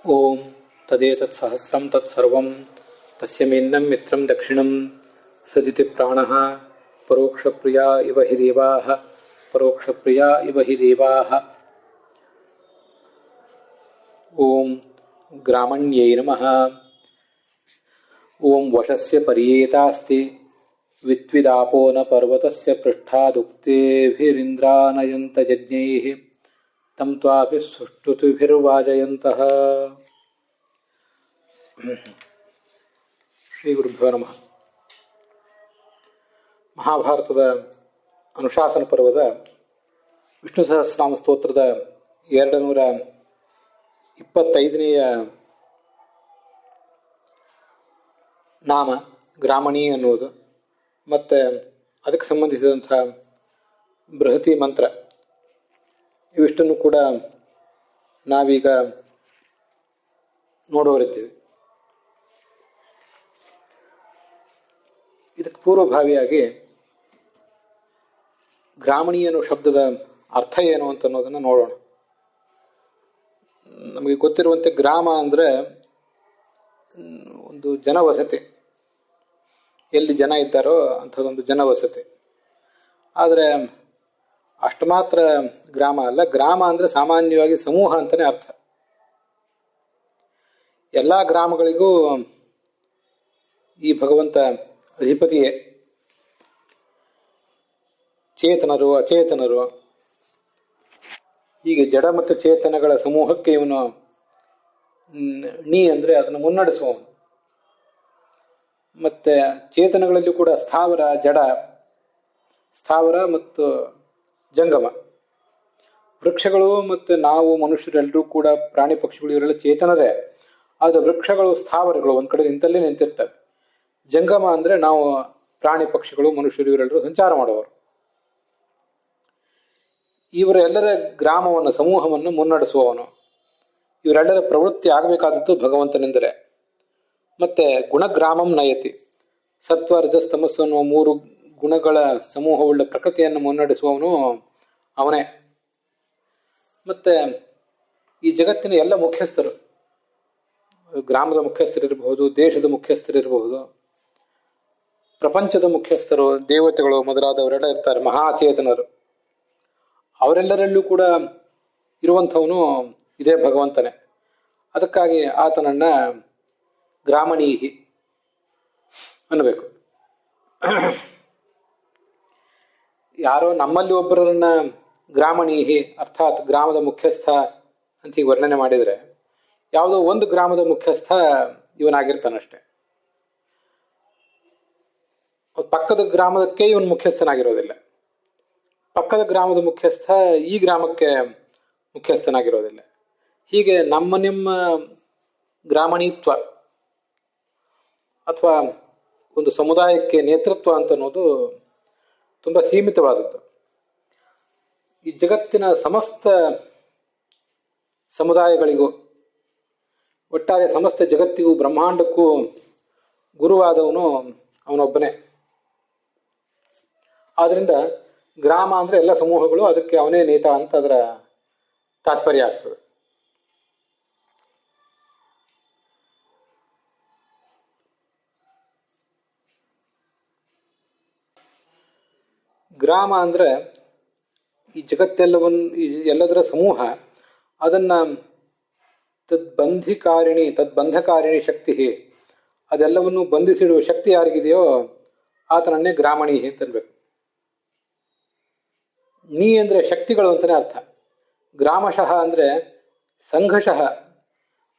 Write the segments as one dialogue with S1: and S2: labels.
S1: ಓಂ ತದೇತತ್ಸಹಸ್ರಂ ತತ್ಸರ್ವಂ ತಸ್ಯಮೇನ್ನಂ ಮಿತ್ರಂ ದಕ್ಷಿಣಂ ಸದಿತಿ ಪ್ರಾಣಃ ಪರೋಕ್ಷಪ್ರಿಯಾ ಇವ ಹಿ ದೇವಾಃ ಪರೋಕ್ಷಪ್ರಿಯಾ ಇವ ಹಿ ದೇವಾಃ. ಓಂ ಗ್ರಾಮಣ್ಯೈ ನಮಃ. ಓಂ ವಶಸ್ಯ ಪರ್ಯೇತಾಸ್ತಿ ವಿತ್ವಿದಾಪೋ ನ ಪರ್ವತಸ್ಯ ಪೃಷ್ಠಾದುಕ್ತೇಭಿರಿಂದ್ರಾನಯಂತ ಯಜ್ಞೈಃ ತಂ ತ್ವಾಪಿ ಸುಷ್ಟುತಿಭಿರ್ವಾಜಯಂತಃ. ಶ್ರೀ ಗುರುಭ್ಯೋ ನಮಃ. ಮಹಾಭಾರತದ ಅನುಶಾಸನ ಪರ್ವದ ವಿಷ್ಣು ಸಹಸ್ರನಾಮ ಸ್ತೋತ್ರದ 225ನೇಯ ನಾಮ ಗ್ರಾಮಣಿ ಅನ್ನುವುದು, ಮತ್ತು ಅದಕ್ಕೆ ಸಂಬಂಧಿಸಿದಂಥ ಬೃಹತಿ ಮಂತ್ರ ಇವಿಷ್ಟನ್ನು ಕೂಡ ನಾವೀಗ ನೋಡೋರಿದ್ದೀವಿ. ಇದಕ್ಕೆ ಪೂರ್ವಭಾವಿಯಾಗಿ ಗ್ರಾಮಣಿ ಅನ್ನೋ ಶಬ್ದದ ಅರ್ಥ ಏನು ಅಂತ ಅನ್ನೋದನ್ನು ನೋಡೋಣ. ನಮಗೆ ಗೊತ್ತಿರುವಂತೆ ಗ್ರಾಮ ಅಂದರೆ ಒಂದು ಜನವಸತಿ, ಎಲ್ಲಿ ಜನ ಇದ್ದಾರೋ ಅಂಥದ್ದೊಂದು ಜನವಸತಿ. ಆದರೆ ಅಷ್ಟು ಮಾತ್ರ ಗ್ರಾಮ ಅಲ್ಲ. ಗ್ರಾಮ ಅಂದರೆ ಸಾಮಾನ್ಯವಾಗಿ ಸಮೂಹ ಅಂತಲೇ ಅರ್ಥ. ಎಲ್ಲ ಗ್ರಾಮಗಳಿಗೂ ಈ ಭಗವಂತ ಅಧಿಪತಿಯೇ. ಚೇತನರು, ಅಚೇತನರು, ಹೀಗೆ ಜಡ ಮತ್ತು ಚೇತನಗಳ ಸಮೂಹಕ್ಕೆ ಇವನು ನೀ ಅಂದರೆ ಅದನ್ನು ಮುನ್ನಡೆಸುವವನು. ಮತ್ತು ಚೇತನಗಳಲ್ಲಿ ಕೂಡ ಸ್ಥಾವರ, ಜಡ, ಸ್ಥಾವರ ಮತ್ತು ಜಂಗಮ. ವೃಕ್ಷಗಳು ಮತ್ತು ನಾವು ಮನುಷ್ಯರೆಲ್ಲರೂ ಕೂಡ ಪ್ರಾಣಿ ಪಕ್ಷಿಗಳು ಇವರೆಲ್ಲ ಚೇತನರೇ. ಆದರೆ ವೃಕ್ಷಗಳು, ಸ್ಥಾವರಗಳು ಒಂದು ಕಡೆ ನಿಂತಲ್ಲೇ ನಿಂತಿರ್ತವೆ. ಜಂಗಮ ಅಂದರೆ ನಾವು ಪ್ರಾಣಿ ಪಕ್ಷಿಗಳು, ಮನುಷ್ಯರು ಇವರೆಲ್ಲರೂ ಸಂಚಾರ ಮಾಡುವವರು. ಇವರೆಲ್ಲರ ಗ್ರಾಮವನ್ನು, ಸಮೂಹವನ್ನು ಮುನ್ನಡೆಸುವವನು. ಇವರೆಲ್ಲರ ಪ್ರವೃತ್ತಿ ಆಗಬೇಕಾದದ್ದು ಭಗವಂತನಿಂದಲೇ. ಮತ್ತೆ ಗುಣಗ್ರಾಮಂ ನಯತಿ, ಸತ್ವ ರಜಸ್ ತಮಸ್ಸು ಅನ್ನುವ 3 ಗುಣಗಳ ಸಮೂಹವುಳ್ಳ ಪ್ರಕೃತಿಯನ್ನು ಮುನ್ನಡೆಸುವವನು ಅವನೇ. ಮತ್ತೆ ಈ ಜಗತ್ತಿನ ಎಲ್ಲ ಮುಖ್ಯಸ್ಥರು, ಗ್ರಾಮದ ಮುಖ್ಯಸ್ಥರಿರಬಹುದು, ದೇಶದ ಮುಖ್ಯಸ್ಥರಿರಬಹುದು, ಪ್ರಪಂಚದ ಮುಖ್ಯಸ್ಥರು, ದೇವತೆಗಳು ಮೊದಲಾದವರೆಲ್ಲ ಇರ್ತಾರೆ, ಮಹಾಚೇತನರು. ಅವರೆಲ್ಲರಲ್ಲೂ ಕೂಡ ಇರುವಂಥವನು ಇದೇ ಭಗವಂತನೇ. ಅದಕ್ಕಾಗಿ ಆತನನ್ನ ಗ್ರಾಮಣೀಹಿ ಅನ್ನಬೇಕು. ಯಾರೋ ನಮ್ಮಲ್ಲಿ ಒಬ್ಬರನ್ನ ಗ್ರಾಮಣೀಹಿ ಅರ್ಥಾತ್ ಗ್ರಾಮದ ಮುಖ್ಯಸ್ಥ ಅಂತ ಈಗ ವರ್ಣನೆ ಮಾಡಿದರೆ, ಯಾವುದೋ ಒಂದು ಗ್ರಾಮದ ಮುಖ್ಯಸ್ಥ ಇವನಾಗಿರ್ತಾನಷ್ಟೆ. ಪಕ್ಕದ ಗ್ರಾಮಕ್ಕೆ ಇವನು ಮುಖ್ಯಸ್ಥನಾಗಿರೋದಿಲ್ಲ. ಪಕ್ಕದ ಗ್ರಾಮದ ಮುಖ್ಯಸ್ಥ ಈ ಗ್ರಾಮಕ್ಕೆ ಮುಖ್ಯಸ್ಥನಾಗಿರೋದಿಲ್ಲ. ಹೀಗೆ ನಿಮ್ಮ ಗ್ರಾಮಣೀತ್ವ ಅಥವಾ ಒಂದು ಸಮುದಾಯಕ್ಕೆ ನೇತೃತ್ವ ಅಂತ ಅನ್ನೋದು ತುಂಬ ಸೀಮಿತವಾದದ್ದು. ಈ ಜಗತ್ತಿನ ಸಮಸ್ತ ಸಮುದಾಯಗಳಿಗೂ, ಒಟ್ಟಾರೆ ಸಮಸ್ತ ಜಗತ್ತಿಗೂ, ಬ್ರಹ್ಮಾಂಡಕ್ಕೂ ಗುರುವಾದವನು ಅವನೊಬ್ಬನೇ. ಆದ್ರಿಂದ ಗ್ರಾಮ ಅಂದರೆ ಎಲ್ಲ ಸಮೂಹಗಳು, ಅದಕ್ಕೆ ಅವನೇ ನೇತ ಅಂತ ಅದರ ತಾತ್ಪರ್ಯ ಆಗ್ತದೆ. ಗ್ರಾಮ ಅಂದರೆ ಈ ಎಲ್ಲದರ ಸಮೂಹ. ಅದನ್ನ ತದ್ಬಂಧಕಾರಿಣಿ ಶಕ್ತಿ, ಅದೆಲ್ಲವನ್ನು ಬಂಧಿಸಿಡುವ ಶಕ್ತಿ ಯಾರಿಗಿದೆಯೋ ಆತನನ್ನೇ ಗ್ರಾಮಣಿ ಅಂತನ್ಬೇಕು. ನೀ ಅಂದರೆ ಶಕ್ತಿಗಳು ಅಂತಲೇ ಅರ್ಥ. ಗ್ರಾಮಶಃ ಅಂದರೆ ಸಂಘಶಃ,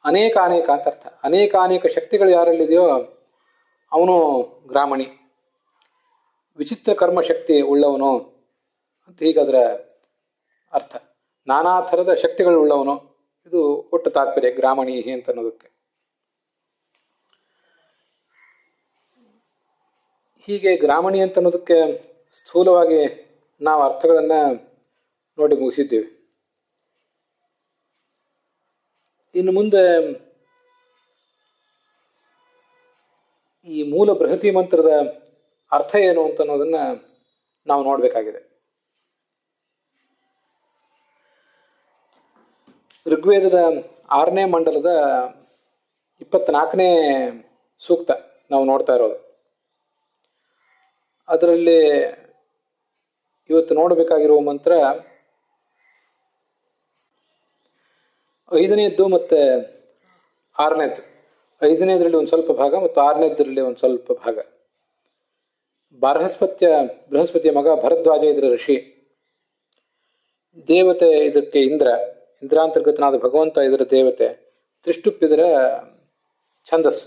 S1: ಅನೇಕ ಅಂತ ಅರ್ಥ. ಅನೇಕ ಶಕ್ತಿಗಳು ಯಾರಲ್ಲಿದೆಯೋ ಅವನು ಗ್ರಾಮಣಿ. ವಿಚಿತ್ರ ಕರ್ಮಶಕ್ತಿ ಉಳ್ಳವನು ಅಂತ ಹೀಗದರ ಅರ್ಥ. ನಾನಾ ಥರದ ಶಕ್ತಿಗಳು ಉಳ್ಳವನು, ಇದು ಒಟ್ಟು ತಾತ್ಪರ್ಯ ಗ್ರಾಮಣಿ ಅಂತ ಅನ್ನೋದಕ್ಕೆ. ಹೀಗೆ ಗ್ರಾಮಣಿ ಅಂತ ಅನ್ನೋದಕ್ಕೆ ಸ್ಥೂಲವಾಗಿ ನಾವು ಅರ್ಥಗಳನ್ನು ನೋಡಿ ಮುಗಿಸಿದ್ದೇವೆ. ಇನ್ನು ಮುಂದೆ ಈ ಮೂಲ ಬೃಹತಿ ಮಂತ್ರದ ಅರ್ಥ ಏನು ಅಂತ ಅನ್ನೋದನ್ನ ನಾವು ನೋಡಬೇಕಾಗಿದೆ. ಋಗ್ವೇದದ 6ನೇ ಮಂಡಲದ 24ನೇ ಸೂಕ್ತ ನಾವು ನೋಡ್ತಾ ಇರೋದು. ಅದರಲ್ಲಿ ಇವತ್ತು ನೋಡಬೇಕಾಗಿರುವ ಮಂತ್ರ 5ನೇದ್ದು ಮತ್ತು 6ನೇದ್ದು. 5ನೇದರಲ್ಲಿ ಒಂದು ಸ್ವಲ್ಪ ಭಾಗ ಮತ್ತು 6ನೇದರಲ್ಲಿ ಒಂದು ಸ್ವಲ್ಪ ಭಾಗ. ಬೃಹಸ್ಪತಿಯ ಮಗ ಭರದ್ವಾಜ ಇದರ ಋಷಿ. ದೇವತೆ ಇದಕ್ಕೆ ಇಂದ್ರಾಂತರ್ಗತನಾದ ಭಗವಂತ ಇದರ ದೇವತೆ. ತ್ರಿಷ್ಟುಪ್ ಇದರ ಛಂದಸ್ಸು.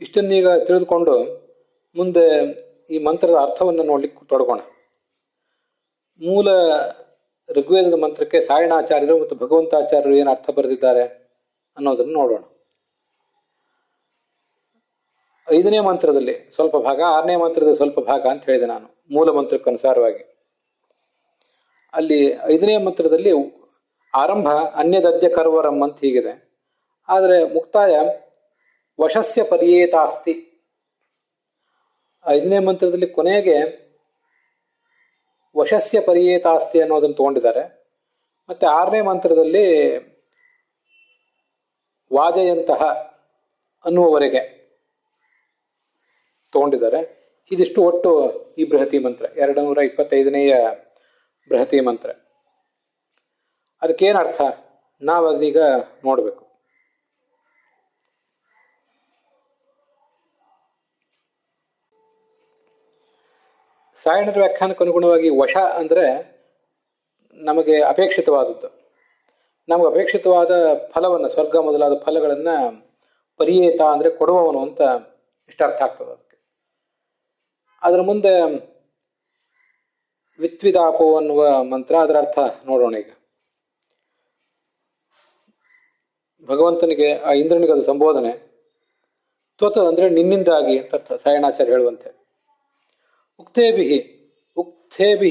S1: ಇಷ್ಟನ್ನೀಗ ತಿಳಿದುಕೊಂಡು ಮುಂದೆ ಈ ಮಂತ್ರದ ಅರ್ಥವನ್ನು ನೋಡ್ಲಿಕ್ಕೆ ತೊಡಗೋಣ. ಮೂಲ ಋಗ್ವೇದದ ಮಂತ್ರಕ್ಕೆ ಸಾಯಣಾಚಾರ್ಯರು ಮತ್ತು ಭಗವಂತಾಚಾರ್ಯರು ಏನು ಅರ್ಥ ಬರೆದಿದ್ದಾರೆ ಅನ್ನೋದನ್ನು ನೋಡೋಣ. 5ನೇ ಮಂತ್ರದಲ್ಲಿ ಸ್ವಲ್ಪ ಭಾಗ, 6ನೇ ಮಂತ್ರದಲ್ಲಿ ಸ್ವಲ್ಪ ಭಾಗ ಅಂತ ಹೇಳಿದೆ ನಾನು ಮೂಲ ಮಂತ್ರಕ್ಕನುಸಾರವಾಗಿ. ಅಲ್ಲಿ 5ನೇ ಮಂತ್ರದಲ್ಲಿ ಆರಂಭ ಅನ್ಯದದ್ಯ ಕರ್ವರಂ ಅಂತ ಹೀಗಿದೆ. ಆದರೆ ಮುಕ್ತಾಯ ವಶಸ್ಯ ಪರ್ಯೇತಾಸ್ತಿ. 5ನೇ ಮಂತ್ರದಲ್ಲಿ ಕೊನೆಗೆ ವಶಸ್ಯ ಪರ್ಯೇತಾಸ್ತಿ ಅನ್ನೋದನ್ನು ತಗೊಂಡಿದ್ದಾರೆ. ಮತ್ತೆ 6ನೇ ಮಂತ್ರದಲ್ಲಿ ವಾಜಯಂತಹ ಅನ್ನುವವರೆಗೆ ತಗೊಂಡಿದ್ದಾರೆ. ಇದಿಷ್ಟು ಒಟ್ಟು ಈ ಬೃಹತಿ ಮಂತ್ರ, 225ನೇಯ ಬೃಹತಿ ಮಂತ್ರ. ಅದಕ್ಕೇನು ಅರ್ಥ ನಾವು ಅದೀಗ ನೋಡಬೇಕು. ಸಾಯಣರ ವ್ಯಾಖ್ಯಾನಕ್ಕೆ ಅನುಗುಣವಾಗಿ ವಶ ಅಂದರೆ ನಮಗೆ ಅಪೇಕ್ಷಿತವಾದದ್ದು. ನಮಗೆ ಅಪೇಕ್ಷಿತವಾದ ಫಲವನ್ನು, ಸ್ವರ್ಗ ಮೊದಲಾದ ಫಲಗಳನ್ನು ಪರಿಯೇತ ಅಂದರೆ ಕೊಡುವವನು ಅಂತ ಇಷ್ಟ ಅರ್ಥ ಆಗ್ತದೆ. ಅದಕ್ಕೆ ಅದರ ಮುಂದೆ ವಿತ್ವಿದಾಪೋ ಅನ್ನುವ ಮಂತ್ರ, ಅದರ ಅರ್ಥ ನೋಡೋಣ ಈಗ. ಭಗವಂತನಿಗೆ, ಆ ಇಂದ್ರನಿಗೆ ಅದು ಸಂಬೋಧನೆ. ತ್ವತ್ ಅಂದರೆ ನಿನ್ನಿಂದಾಗಿ ಅಂತ ಅರ್ಥ, ಸಾಯಣಾಚಾರ್ಯ ಹೇಳುವಂತೆ. ಉಕ್ತೇಭಿಹಿ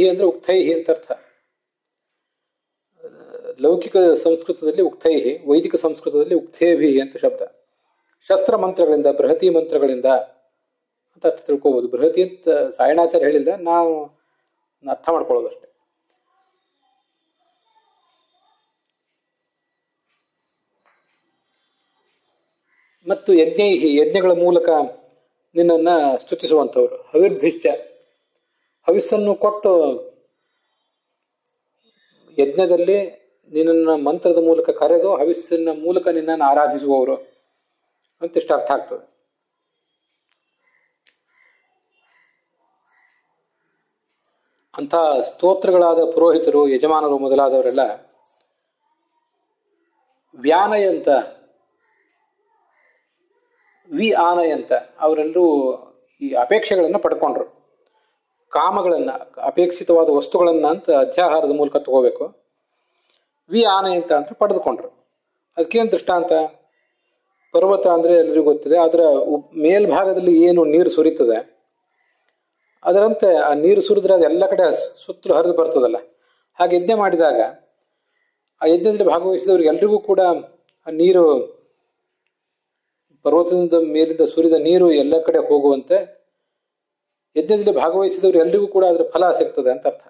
S1: ಅಂದರೆ ಉಕ್ತೈಹಿ ಅಂತ ಅರ್ಥ. ಲೌಕಿಕ ಸಂಸ್ಕೃತದಲ್ಲಿ ಉಕ್ತೈಹಿ, ವೈದಿಕ ಸಂಸ್ಕೃತದಲ್ಲಿ ಉಕ್ತೇಭಿಹಿ ಅಂತ ಶಬ್ದ. ಶಸ್ತ್ರ ಮಂತ್ರಗಳಿಂದ, ಬೃಹತಿ ಮಂತ್ರಗಳಿಂದ ಅಂತ ಅರ್ಥ ತಿಳ್ಕೋಬಹುದು. ಬೃಹತಿ ಅಂತ ಸಾಯಣಾಚಾರ್ಯ ಹೇಳಿಲ್ಲ, ನಾವು ಅರ್ಥ ಮಾಡ್ಕೊಳ್ಳೋದಷ್ಟೆ. ಮತ್ತು ಯಜ್ಞೈಹಿ, ಯಜ್ಞಗಳ ಮೂಲಕ ನಿನ್ನನ್ನ ಸ್ತುತಿಸುವಂಥವ್ರು. ಹವಿರ್ಭಿಶ್ಚ, ಹವಿಸ್ಸನ್ನು ಕೊಟ್ಟು ಯಜ್ಞದಲ್ಲಿ ನಿನ್ನನ್ನು ಮಂತ್ರದ ಮೂಲಕ ಕರೆದು ಹವಿಸ್ಸಿನ ಮೂಲಕ ನಿನ್ನನ್ನು ಆರಾಧಿಸುವವರು ಅಂತಿಷ್ಟು ಅರ್ಥ ಆಗ್ತದೆ. ಅಂಥ ಸ್ತೋತ್ರಗಳಾದ ಪುರೋಹಿತರು, ಯಜಮಾನರು ಮೊದಲಾದವರೆಲ್ಲ ವ್ಯಾನಯಂತ, ಆನಯಂತ ಅವರೆಲ್ಲರೂ ಈ ಅಪೇಕ್ಷೆಗಳನ್ನು ಪಡ್ಕೊಂಡ್ರು. ಕಾಮಗಳನ್ನು, ಅಪೇಕ್ಷಿತವಾದ ವಸ್ತುಗಳನ್ನು ಅಂತ ಅಧ್ಯಾಹಾರದ ಮೂಲಕ ತಗೋಬೇಕು. ಆನಯಂತ ಅಂದ್ರೆ ಪಡೆದುಕೊಂಡ್ರು. ಅದಕ್ಕೇನು ದೃಷ್ಟಾಂತ? ಪರ್ವತ ಅಂದರೆ ಎಲ್ಲರಿಗೂ ಗೊತ್ತಿದೆ, ಅದರ ಮೇಲ್ಭಾಗದಲ್ಲಿ ಏನು ನೀರು ಸುರಿತದೆ, ಅದರಂತೆ ಆ ನೀರು ಸುರಿದ್ರೆ ಅದು ಎಲ್ಲ ಕಡೆ ಸುತ್ತಲೂ ಹರಿದು ಬರ್ತದಲ್ಲ. ಹಾಗೆ ಯಜ್ಞ ಮಾಡಿದಾಗ ಆ ಯಜ್ಞದಲ್ಲಿ ಭಾಗವಹಿಸಿದವ್ರಿಗೆ ಎಲ್ರಿಗೂ ಕೂಡ ಆ ನೀರು, ಪರ್ವತದಿಂದ ಮೇಲಿಂದ ಸುರಿದ ನೀರು ಎಲ್ಲ ಕಡೆ ಹೋಗುವಂತೆ ಯಜ್ಞದಲ್ಲಿ ಭಾಗವಹಿಸಿದವರು ಎಲ್ರಿಗೂ ಕೂಡ ಅದರ ಫಲ ಸಿಗ್ತದೆ ಅಂತ ಅರ್ಥ.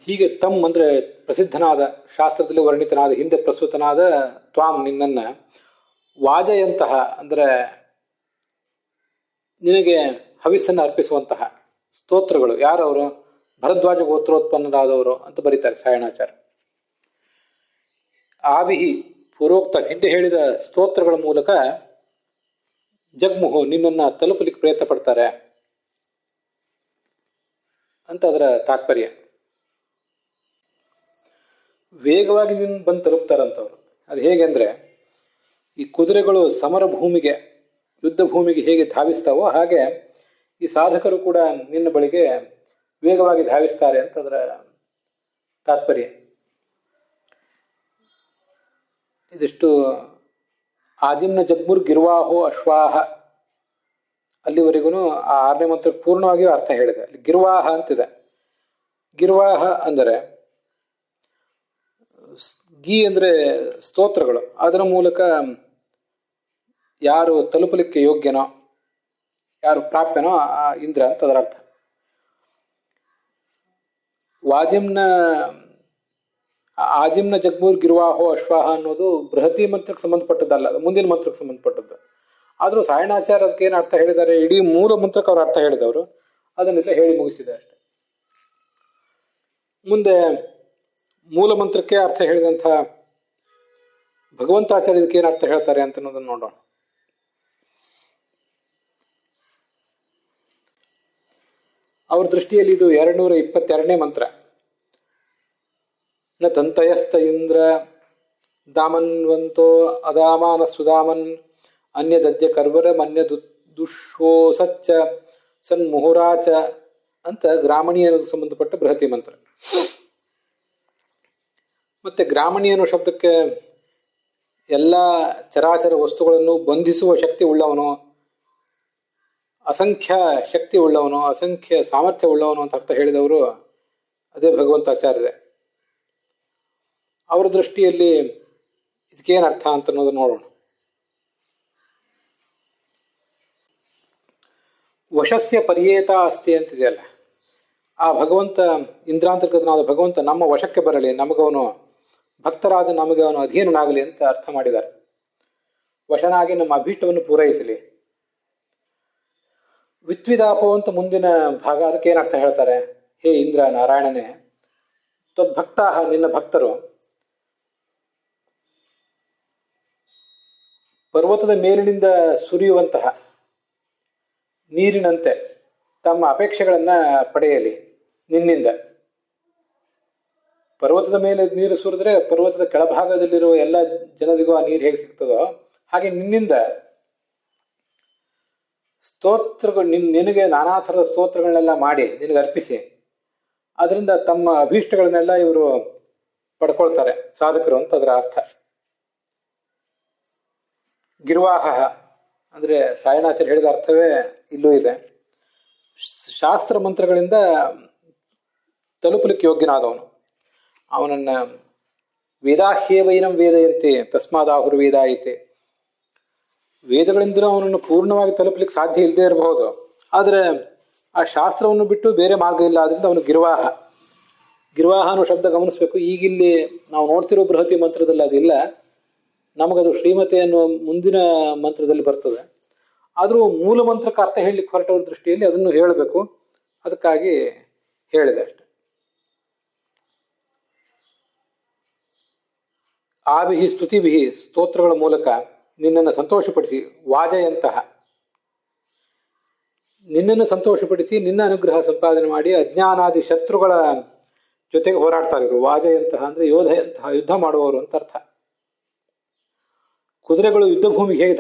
S1: ಹೀಗೆ ತಮ್ ಅಂದ್ರೆ ಪ್ರಸಿದ್ಧನಾದ, ಶಾಸ್ತ್ರದಲ್ಲಿ ವರ್ಣಿತನಾದ, ಹಿಂದೆ ಪ್ರಸ್ತುತನಾದ ತ್ವಾಂ ನಿನ್ನನ್ನ, ವಾಜಯಂತಹ ಅಂದ್ರೆ ನಿನಗೆ ಹವಿಸ್ಸನ್ನು ಅರ್ಪಿಸುವಂತಹ ಸ್ತೋತ್ರಗಳು. ಯಾರವರು? ಭರದ್ವಾಜ ಗೋತ್ರೋತ್ಪನ್ನರಾದವರು ಅಂತ ಬರೀತಾರೆ ಸಾಯಣಾಚಾರ್ಯ. ಆವಿಹಿ ಪೂರ್ವೋಕ್ತ, ಹಿಂದೆ ಹೇಳಿದ ಸ್ತೋತ್ರಗಳ ಮೂಲಕ ಜಗ್ಮುಹು ನಿನ್ನನ್ನು ತಲುಪಲಿಕ್ಕೆ ಪ್ರಯತ್ನ ಪಡ್ತಾರೆ ಅಂತ ಅದರ ತಾತ್ಪರ್ಯ. ವೇಗವಾಗಿ ನಿನ್ನ ಬಂದು ತಲುಪ್ತಾರಂತವ್ರು. ಅದು ಹೇಗೆ ಅಂದರೆ, ಈ ಕುದುರೆಗಳು ಸಮರ ಭೂಮಿಗೆ, ಯುದ್ಧ ಭೂಮಿಗೆ ಹೇಗೆ ಧಾವಿಸ್ತಾವೋ ಹಾಗೆ ಈ ಸಾಧಕರು ಕೂಡ ನಿನ್ನ ಬಳಿಗೆ ವೇಗವಾಗಿ ಧಾವಿಸ್ತಾರೆ ಅಂತ ಅದರ ತಾತ್ಪರ್ಯ. ಇದಿಷ್ಟು ಆದಿಮ್ನ ಜಗ್ಮುರ್ ಗಿರ್ವಾಹೋ ಅಶ್ವಾಹ ಅಲ್ಲಿವರೆಗೂ ಆ 6ನೇ ಮಂತ್ರ ಪೂರ್ಣವಾಗಿಯೂ ಅರ್ಥ ಹೇಳಿದೆ. ಅಲ್ಲಿ ಗಿರ್ವಾಹ ಅಂತಿದೆ. ಗಿರ್ವಾಹ ಅಂದರೆ ಗೀ ಅಂದರೆ ಸ್ತೋತ್ರಗಳು. ಅದರ ಮೂಲಕ ಯಾರು ತಲುಪಲಿಕ್ಕೆ ಯೋಗ್ಯನೋ ಯಾರು ಪ್ರಾಪ್ಯನೋ ಆ ಇಂದ್ರ ಅಂತ ಅದರ ಅರ್ಥ. ಆಜಿಮ್ನ ಜಗ್ಮೂರ್ ಗಿರ್ವಾಹೋ ಅಶ್ವಾಹ ಅನ್ನೋದು ಬೃಹತಿ ಮಂತ್ರಕ್ಕೆ ಸಂಬಂಧಪಟ್ಟದ್ದಲ್ಲ, ಅದು ಮುಂದಿನ ಮಂತ್ರಕ್ಕೆ ಸಂಬಂಧಪಟ್ಟದ್ದು. ಆದರೂ ಸಾಯಣಾಚಾರ್ಯ ಅದಕ್ಕೆ ಏನು ಅರ್ಥ ಹೇಳಿದ್ದಾರೆ, ಇಡೀ ಮೂಲ ಮಂತ್ರಕ್ಕೆ ಅವ್ರು ಅರ್ಥ ಹೇಳಿದವರು, ಅದನ್ನೆಲ್ಲ ಹೇಳಿ ಮುಗಿಸಿದೆ ಅಷ್ಟೆ. ಮುಂದೆ ಮೂಲ ಮಂತ್ರಕ್ಕೆ ಅರ್ಥ ಹೇಳಿದಂಥ ಭಗವಂತಾಚಾರ್ಯ ಇದಕ್ಕೆ ಏನು ಅರ್ಥ ಹೇಳ್ತಾರೆ ಅಂತ ಅನ್ನೋದನ್ನು ನೋಡೋಣ. ಅವ್ರ ದೃಷ್ಟಿಯಲ್ಲಿ ಇದು 222ನೇ ಮಂತ್ರ. ನ ತಂತಯಸ್ತ ಇಂದ್ರ ದಾಮನ್ವಂತೋ ಅದಾಮಾನ ಸುದಾಮನ್ ಅನ್ಯದದ್ಯ ಕರ್ವರಂ ಅನ್ಯ ದುಷ್ವೋಸಚ್ಚ ಸನ್ಮುಹುರಾಚ ಅಂತ ಗ್ರಾಮಣಿ ಅನ್ನೋದು ಸಂಬಂಧಪಟ್ಟ ಬೃಹತಿ ಮಂತ್ರ. ಮತ್ತೆ ಗ್ರಾಮಣಿ ಅನ್ನೋ ಶಬ್ದಕ್ಕೆ ಎಲ್ಲ ಚರಾಚರ ವಸ್ತುಗಳನ್ನು ಬಂಧಿಸುವ ಶಕ್ತಿ ಉಳ್ಳವನು, ಅಸಂಖ್ಯ ಶಕ್ತಿ ಉಳ್ಳವನು, ಅಸಂಖ್ಯ ಸಾಮರ್ಥ್ಯ ಉಳ್ಳವನು ಅಂತ ಅರ್ಥ ಹೇಳಿದವರು ಅದೇ ಭಗವಂತಾಚಾರ್ಯರೇ. ಅವರ ದೃಷ್ಟಿಯಲ್ಲಿ ಇದಕ್ಕೇನು ಅರ್ಥ ಅಂತ ಅನ್ನೋದು ನೋಡೋಣ. ವಶಸ್ಯ ಪರ್ಯೇತ ಅಸ್ತಿ ಅಂತಿದೆಯಲ್ಲ, ಆ ಭಗವಂತ ಇಂದ್ರಾಂತರ್ಗತನಾದ ಭಗವಂತ ನಮ್ಮ ವಶಕ್ಕೆ ಬರಲಿ, ನಮಗವನು ಭಕ್ತರಾದ ನಮಗೆ ಅವನು ಅಧೀನನಾಗಲಿ ಅಂತ ಅರ್ಥ ಮಾಡಿದ್ದಾರೆ. ವಶನಾಗಿ ನಮ್ಮ ಅಭೀಷ್ಟವನ್ನು ಪೂರೈಸಲಿ. ವಿತ್ವಿದಾಪೋ ಅಂತ ಮುಂದಿನ ಭಾಗ, ಅದಕ್ಕೆ ಏನರ್ಥ ಹೇಳ್ತಾರೆ, ಹೇ ಇಂದ್ರ ನಾರಾಯಣನೇ, ತ್ವದ್ಭಕ್ತಾ ನಿನ್ನ ಭಕ್ತರು ಪರ್ವತದ ಮೇಲಿನಿಂದ ಸುರಿಯುವಂತಹ ನೀರಿನಂತೆ ತಮ್ಮ ಅಪೇಕ್ಷೆಗಳನ್ನ ಪಡೆಯಲಿ ನಿನ್ನಿಂದ. ಪರ್ವತದ ಮೇಲೆ ನೀರು ಸುರಿದ್ರೆ ಪರ್ವತದ ಕೆಳಭಾಗದಲ್ಲಿರುವ ಎಲ್ಲ ಜನರಿಗೂ ಆ ನೀರು ಹೇಗೆ ಸಿಗ್ತದೋ ಹಾಗೆ ನಿನ್ನಿಂದ ಸ್ತೋತ್ರಗಳು ನಿನಗೆ ನಾನಾ ಥರದ ಸ್ತೋತ್ರಗಳನ್ನೆಲ್ಲ ಮಾಡಿ ನಿನಗೆ ಅರ್ಪಿಸಿ ಅದರಿಂದ ತಮ್ಮ ಅಭೀಷ್ಟಗಳನ್ನೆಲ್ಲ ಇವರು ಪಡ್ಕೊಳ್ತಾರೆ ಸಾಧಕರು ಅಂತ ಅದರ ಅರ್ಥ. ಗಿರ್ವಾಹ ಅಂದ್ರೆ ಸಾಯಣಾಚಾರ್ಯ ಹೇಳಿದ ಅರ್ಥವೇ ಇಲ್ಲೂ ಇದೆ. ಶಾಸ್ತ್ರ ಮಂತ್ರಗಳಿಂದ ತಲುಪಲಿಕ್ಕೆ ಯೋಗ್ಯನಾದವನು, ಅವನನ್ನ ವೇದಾಹ್ಯೇವೈನಂ ವೇದಯಂತೆ ತಸ್ಮಾದಾಹುರ್ ವೇದ ಐತೆ. ವೇದಗಳಿಂದ ಅವನನ್ನು ಪೂರ್ಣವಾಗಿ ತಲುಪಲಿಕ್ಕೆ ಸಾಧ್ಯ ಇಲ್ಲದೆ ಇರಬಹುದು, ಆದರೆ ಆ ಶಾಸ್ತ್ರವನ್ನು ಬಿಟ್ಟು ಬೇರೆ ಮಾರ್ಗ ಇಲ್ಲ. ಆದ್ರಿಂದ ಅವನು ಗಿರ್ವಾಹ. ಗಿರ್ವಾಹ ಅನ್ನೋ ಶಬ್ದ ಗಮನಿಸ್ಬೇಕು. ಈಗಿಲ್ಲಿ ನಾವು ನೋಡ್ತಿರೋ ಬೃಹತಿ ಮಂತ್ರದಲ್ಲಿ ಅದಿಲ್ಲ, ನಮಗದು ಶ್ರೀಮತಿ ಅನ್ನುವ ಮುಂದಿನ ಮಂತ್ರದಲ್ಲಿ ಬರ್ತದೆ. ಆದರೂ ಮೂಲ ಮಂತ್ರಕ್ಕೆ ಅರ್ಥ ಹೇಳಲಿಕ್ಕೆ ಹೊರಟವ್ರ ದೃಷ್ಟಿಯಲ್ಲಿ ಅದನ್ನು ಹೇಳಬೇಕು, ಅದಕ್ಕಾಗಿ ಹೇಳಿದೆ ಅಷ್ಟೆ. ಆಬಿಹಿ ಸ್ತುತಿಬಿಹಿ ಸ್ತೋತ್ರಗಳ ಮೂಲಕ ನಿನ್ನನ್ನು ಸಂತೋಷಪಡಿಸಿ, ವಾಜಯಂತಹ ನಿನ್ನನ್ನು ಸಂತೋಷಪಡಿಸಿ ನಿನ್ನ ಅನುಗ್ರಹ ಸಂಪಾದನೆ ಮಾಡಿ ಅಜ್ಞಾನಾದಿ ಶತ್ರುಗಳ ಜೊತೆಗೆ ಹೋರಾಡ್ತಾರೆ ಇವರು. ವಾಜಯಂತಹ ಅಂದ್ರೆ ಯೋಧಯಂತಹ, ಯುದ್ಧ ಮಾಡುವವರು ಅಂತ ಅರ್ಥ. ಕುದುರೆಗಳು ಯುದ್ಧ ಭೂಮಿಗೆ ಹೇಗೆ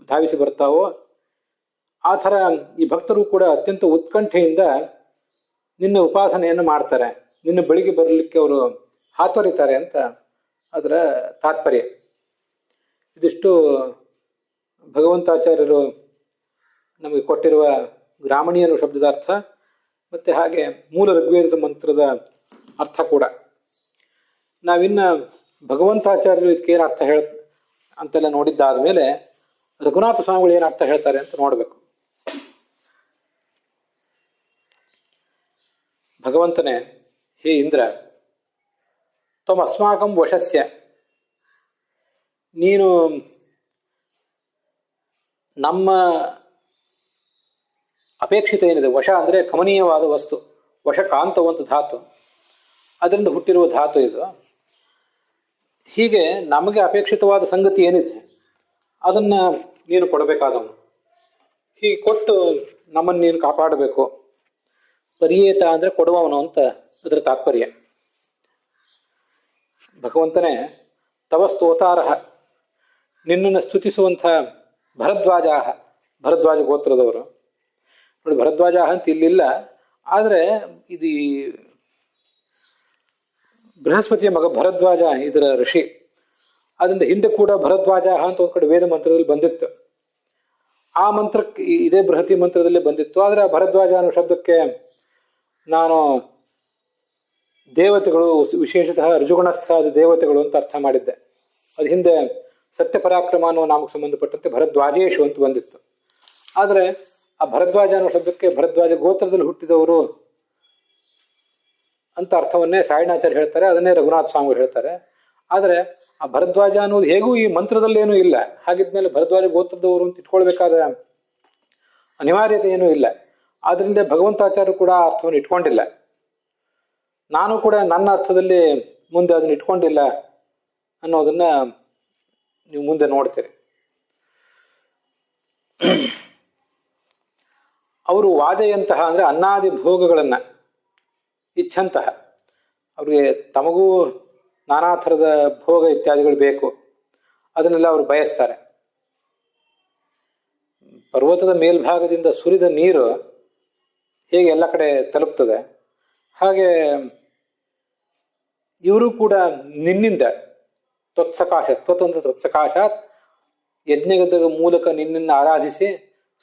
S1: ಧಾವಿಸಿ ಬರ್ತಾವೋ ಆ ಥರ ಈ ಭಕ್ತರು ಕೂಡ ಅತ್ಯಂತ ಉತ್ಕಂಠೆಯಿಂದ ನಿನ್ನ ಉಪಾಸನೆಯನ್ನು ಮಾಡ್ತಾರೆ, ನಿನ್ನ ಬಳಿಗೆ ಬರಲಿಕ್ಕೆ ಅವರು ಹಾತೊರಿತಾರೆ ಅಂತ ಅದರ ತಾತ್ಪರ್ಯ. ಇದಿಷ್ಟು ಭಗವಂತಾಚಾರ್ಯರು ನಮಗೆ ಕೊಟ್ಟಿರುವ ಗ್ರಾಮಣಿ ಅನ್ನೋ ಶಬ್ದದ ಅರ್ಥ, ಮತ್ತೆ ಹಾಗೆ ಮೂಲ ಋಗ್ವೇದದ ಮಂತ್ರದ ಅರ್ಥ ಕೂಡ. ನಾವಿನ್ನ ಭಗವಂತಾಚಾರ್ಯರು ಇದಕ್ಕೆ ಏನು ಅರ್ಥ ಅಂತೆಲ್ಲ ನೋಡಿದ್ದಾದ ಮೇಲೆ ರಘುನಾಥ ಸ್ವಾಮಿಗಳು ಏನು ಅರ್ಥ ಹೇಳ್ತಾರೆ ಅಂತ ನೋಡಬೇಕು. ಭಗವಂತನೇ, ಹೇ ಇಂದ್ರ, ತ್ವಮ್ ಅಸ್ಮಾಕಂ ವಶಸ್ಯ, ನೀನು ನಮ್ಮ ಅಪೇಕ್ಷಿತ ಏನಿದೆ, ವಶ ಅಂದರೆ ಕಮನೀಯವಾದ ವಸ್ತು, ವಶಕಾಂತವಂತ ಧಾತು, ಅದರಿಂದ ಹುಟ್ಟಿರುವ ಧಾತು ಇದು. ಹೀಗೆ ನಮಗೆ ಅಪೇಕ್ಷಿತವಾದ ಸಂಗತಿ ಏನಿದೆ ಅದನ್ನ ನೀನು ಕೊಡಬೇಕಾದವನು. ಹೀಗೆ ಕೊಟ್ಟು ನಮ್ಮನ್ನು ನೀನು ಕಾಪಾಡಬೇಕು. ಪರಿಯೇತ ಅಂದರೆ ಕೊಡುವವನು ಅಂತ ಅದರ ತಾತ್ಪರ್ಯ. ಭಗವಂತನೇ, ತವ ಸ್ತೋತಾರಹ, ನಿನ್ನನ್ನು ಸ್ತುತಿಸುವಂಥ ಭರದ್ವಾಜಾಹ, ಭರದ್ವಾಜ ಗೋತ್ರದವರು. ನೋಡಿ, ಭರದ್ವಾಜಾಹ ಅಂತ ಇಲ್ಲಿಲ್ಲ, ಆದರೆ ಇದು ಬೃಹಸ್ಪತಿಯ ಮಗ ಭರದ್ವಾಜ ಇದರ ಋಷಿ. ಅದರಿಂದ ಹಿಂದೆ ಕೂಡ ಭರದ್ವಾಜಾಹ ಅಂತ ಒಂದು ಕಡೆ ವೇದ ಮಂತ್ರದಲ್ಲಿ ಬಂದಿತ್ತು. ಆ ಮಂತ್ರಕ್ಕೆ ಇದೇ ಬೃಹತಿ ಮಂತ್ರದಲ್ಲೇ ಬಂದಿತ್ತು. ಆದರೆ ಆ ಭರದ್ವಾಜ ಅನ್ನೋ ಶಬ್ದಕ್ಕೆ ನಾನು ದೇವತೆಗಳು, ವಿಶೇಷತಃ ಋಜುಗುಣಸ್ಥರಾದ ದೇವತೆಗಳು ಅಂತ ಅರ್ಥ ಮಾಡಿದ್ದೆ. ಅದು ಹಿಂದೆ ಸತ್ಯಪರಾಕ್ರಮ ಅನ್ನೋ ನಾಮಕ್ಕೆ ಸಂಬಂಧಪಟ್ಟಂತೆ ಭರದ್ವಾಜೇಶು ಅಂತ ಬಂದಿತ್ತು. ಆದರೆ ಆ ಭರದ್ವಾಜ ಅನ್ನೋ ಶಬ್ದಕ್ಕೆ ಭರದ್ವಾಜ ಗೋತ್ರದಲ್ಲಿ ಹುಟ್ಟಿದವರು ಅಂತ ಅರ್ಥವನ್ನೇ ಸಾಯಿಣಾಚಾರ್ಯ ಹೇಳ್ತಾರೆ, ಅದನ್ನೇ ರಘುನಾಥ ಸ್ವಾಮಿಗಳು ಹೇಳ್ತಾರೆ. ಆದರೆ ಆ ಭರದ್ವಾಜ ಅನ್ನೋದು ಹೇಗೂ ಈ ಮಂತ್ರದಲ್ಲೇನೂ ಇಲ್ಲ. ಹಾಗಿದ್ಮೇಲೆ ಭರದ್ವಾಜ ಗೋತ್ರದವರು ಅಂತ ಇಟ್ಕೊಳ್ಬೇಕಾದ ಅನಿವಾರ್ಯತೆ ಏನೂ ಇಲ್ಲ. ಆದ್ರಿಂದ ಭಗವಂತಾಚಾರ್ಯರು ಕೂಡ ಆ ಅರ್ಥವನ್ನು ಇಟ್ಕೊಂಡಿಲ್ಲ. ನಾನು ಕೂಡ ನನ್ನ ಅರ್ಥದಲ್ಲಿ ಮುಂದೆ ಅದನ್ನು ಇಟ್ಕೊಂಡಿಲ್ಲ ಅನ್ನೋದನ್ನ ನೀವು ಮುಂದೆ ನೋಡ್ತೀರಿ. ಅವರು ವಾಜೆಯಂತಹ ಅಂದ್ರೆ ಅನ್ನಾದಿ ಭೋಗಗಳನ್ನ ಇಚ್ಛಂತಹ, ಅವ್ರಿಗೆ ತಮಗೂ ನಾನಾ ಥರದ ಭೋಗ ಇತ್ಯಾದಿಗಳು ಬೇಕು, ಅದನ್ನೆಲ್ಲ ಅವರು ಬಯಸ್ತಾರೆ. ಪರ್ವತದ ಮೇಲ್ಭಾಗದಿಂದ ಸುರಿದ ನೀರು ಹೇಗೆ ಎಲ್ಲ ಕಡೆ ತಲುಪ್ತದೆ, ಹಾಗೆ ಇವರು ಕೂಡ ನಿನ್ನಿಂದ ತ್ವತ್ಸಕಾಶ, ತ್ವತಂತ್ರ ತ್ವತ್ಸಕಾಶಾತ್ ಯಜ್ಞದ ಮೂಲಕ ನಿನ್ನನ್ನು ಆರಾಧಿಸಿ,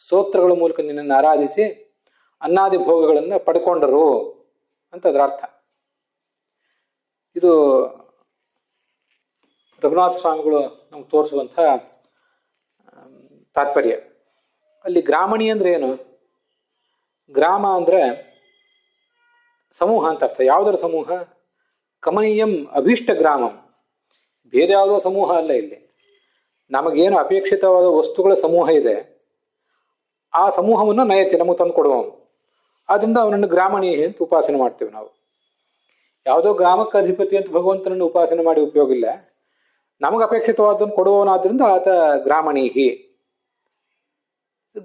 S1: ಸ್ತೋತ್ರಗಳ ಮೂಲಕ ನಿನ್ನನ್ನು ಆರಾಧಿಸಿ ಅನ್ನಾದಿ ಭೋಗಗಳನ್ನು ಪಡ್ಕೊಂಡರು ಅಂತ ಅದರ ಅರ್ಥ. ಇದು ರಘುನಾಥ ಸ್ವಾಮಿಗಳು ನಮ್ಗೆ ತೋರಿಸುವಂಥ ತಾತ್ಪರ್ಯ. ಅಲ್ಲಿ ಗ್ರಾಮಣಿ ಅಂದ್ರೆ ಏನು? ಗ್ರಾಮ ಅಂದ್ರೆ ಸಮೂಹ ಅಂತ ಅರ್ಥ. ಯಾವುದರ ಸಮೂಹ? ಕಮನೀಯಂ ಅಭೀಷ್ಟ ಗ್ರಾಮಂ. ಬೇರೆ ಯಾವುದೋ ಸಮೂಹ ಅಲ್ಲ. ಇಲ್ಲಿ ನಮಗೇನು ಅಪೇಕ್ಷಿತವಾದ ವಸ್ತುಗಳ ಸಮೂಹ ಇದೆ, ಆ ಸಮೂಹವನ್ನು ನಯತಿ ನಮಗೆ ತಂದು ಕೊಡುವವನು. ಆದ್ರಿಂದ ಅವನನ್ನು ಗ್ರಾಮಣಿ ಅಂತ ಉಪಾಸನೆ ಮಾಡ್ತೇವೆ ನಾವು. ಯಾವುದೋ ಗ್ರಾಮಕ್ಕೆ ಅಧಿಪತಿ ಅಂತ ಭಗವಂತನನ್ನು ಉಪಾಸನೆ ಮಾಡಿ ಉಪಯೋಗ ಇಲ್ಲ. ನಮಗೆ ಅಪೇಕ್ಷಿತವಾದನ್ನು ಕೊಡುವವನಾದ್ರಿಂದ ಆತ ಗ್ರಾಮಣೀಹಿ.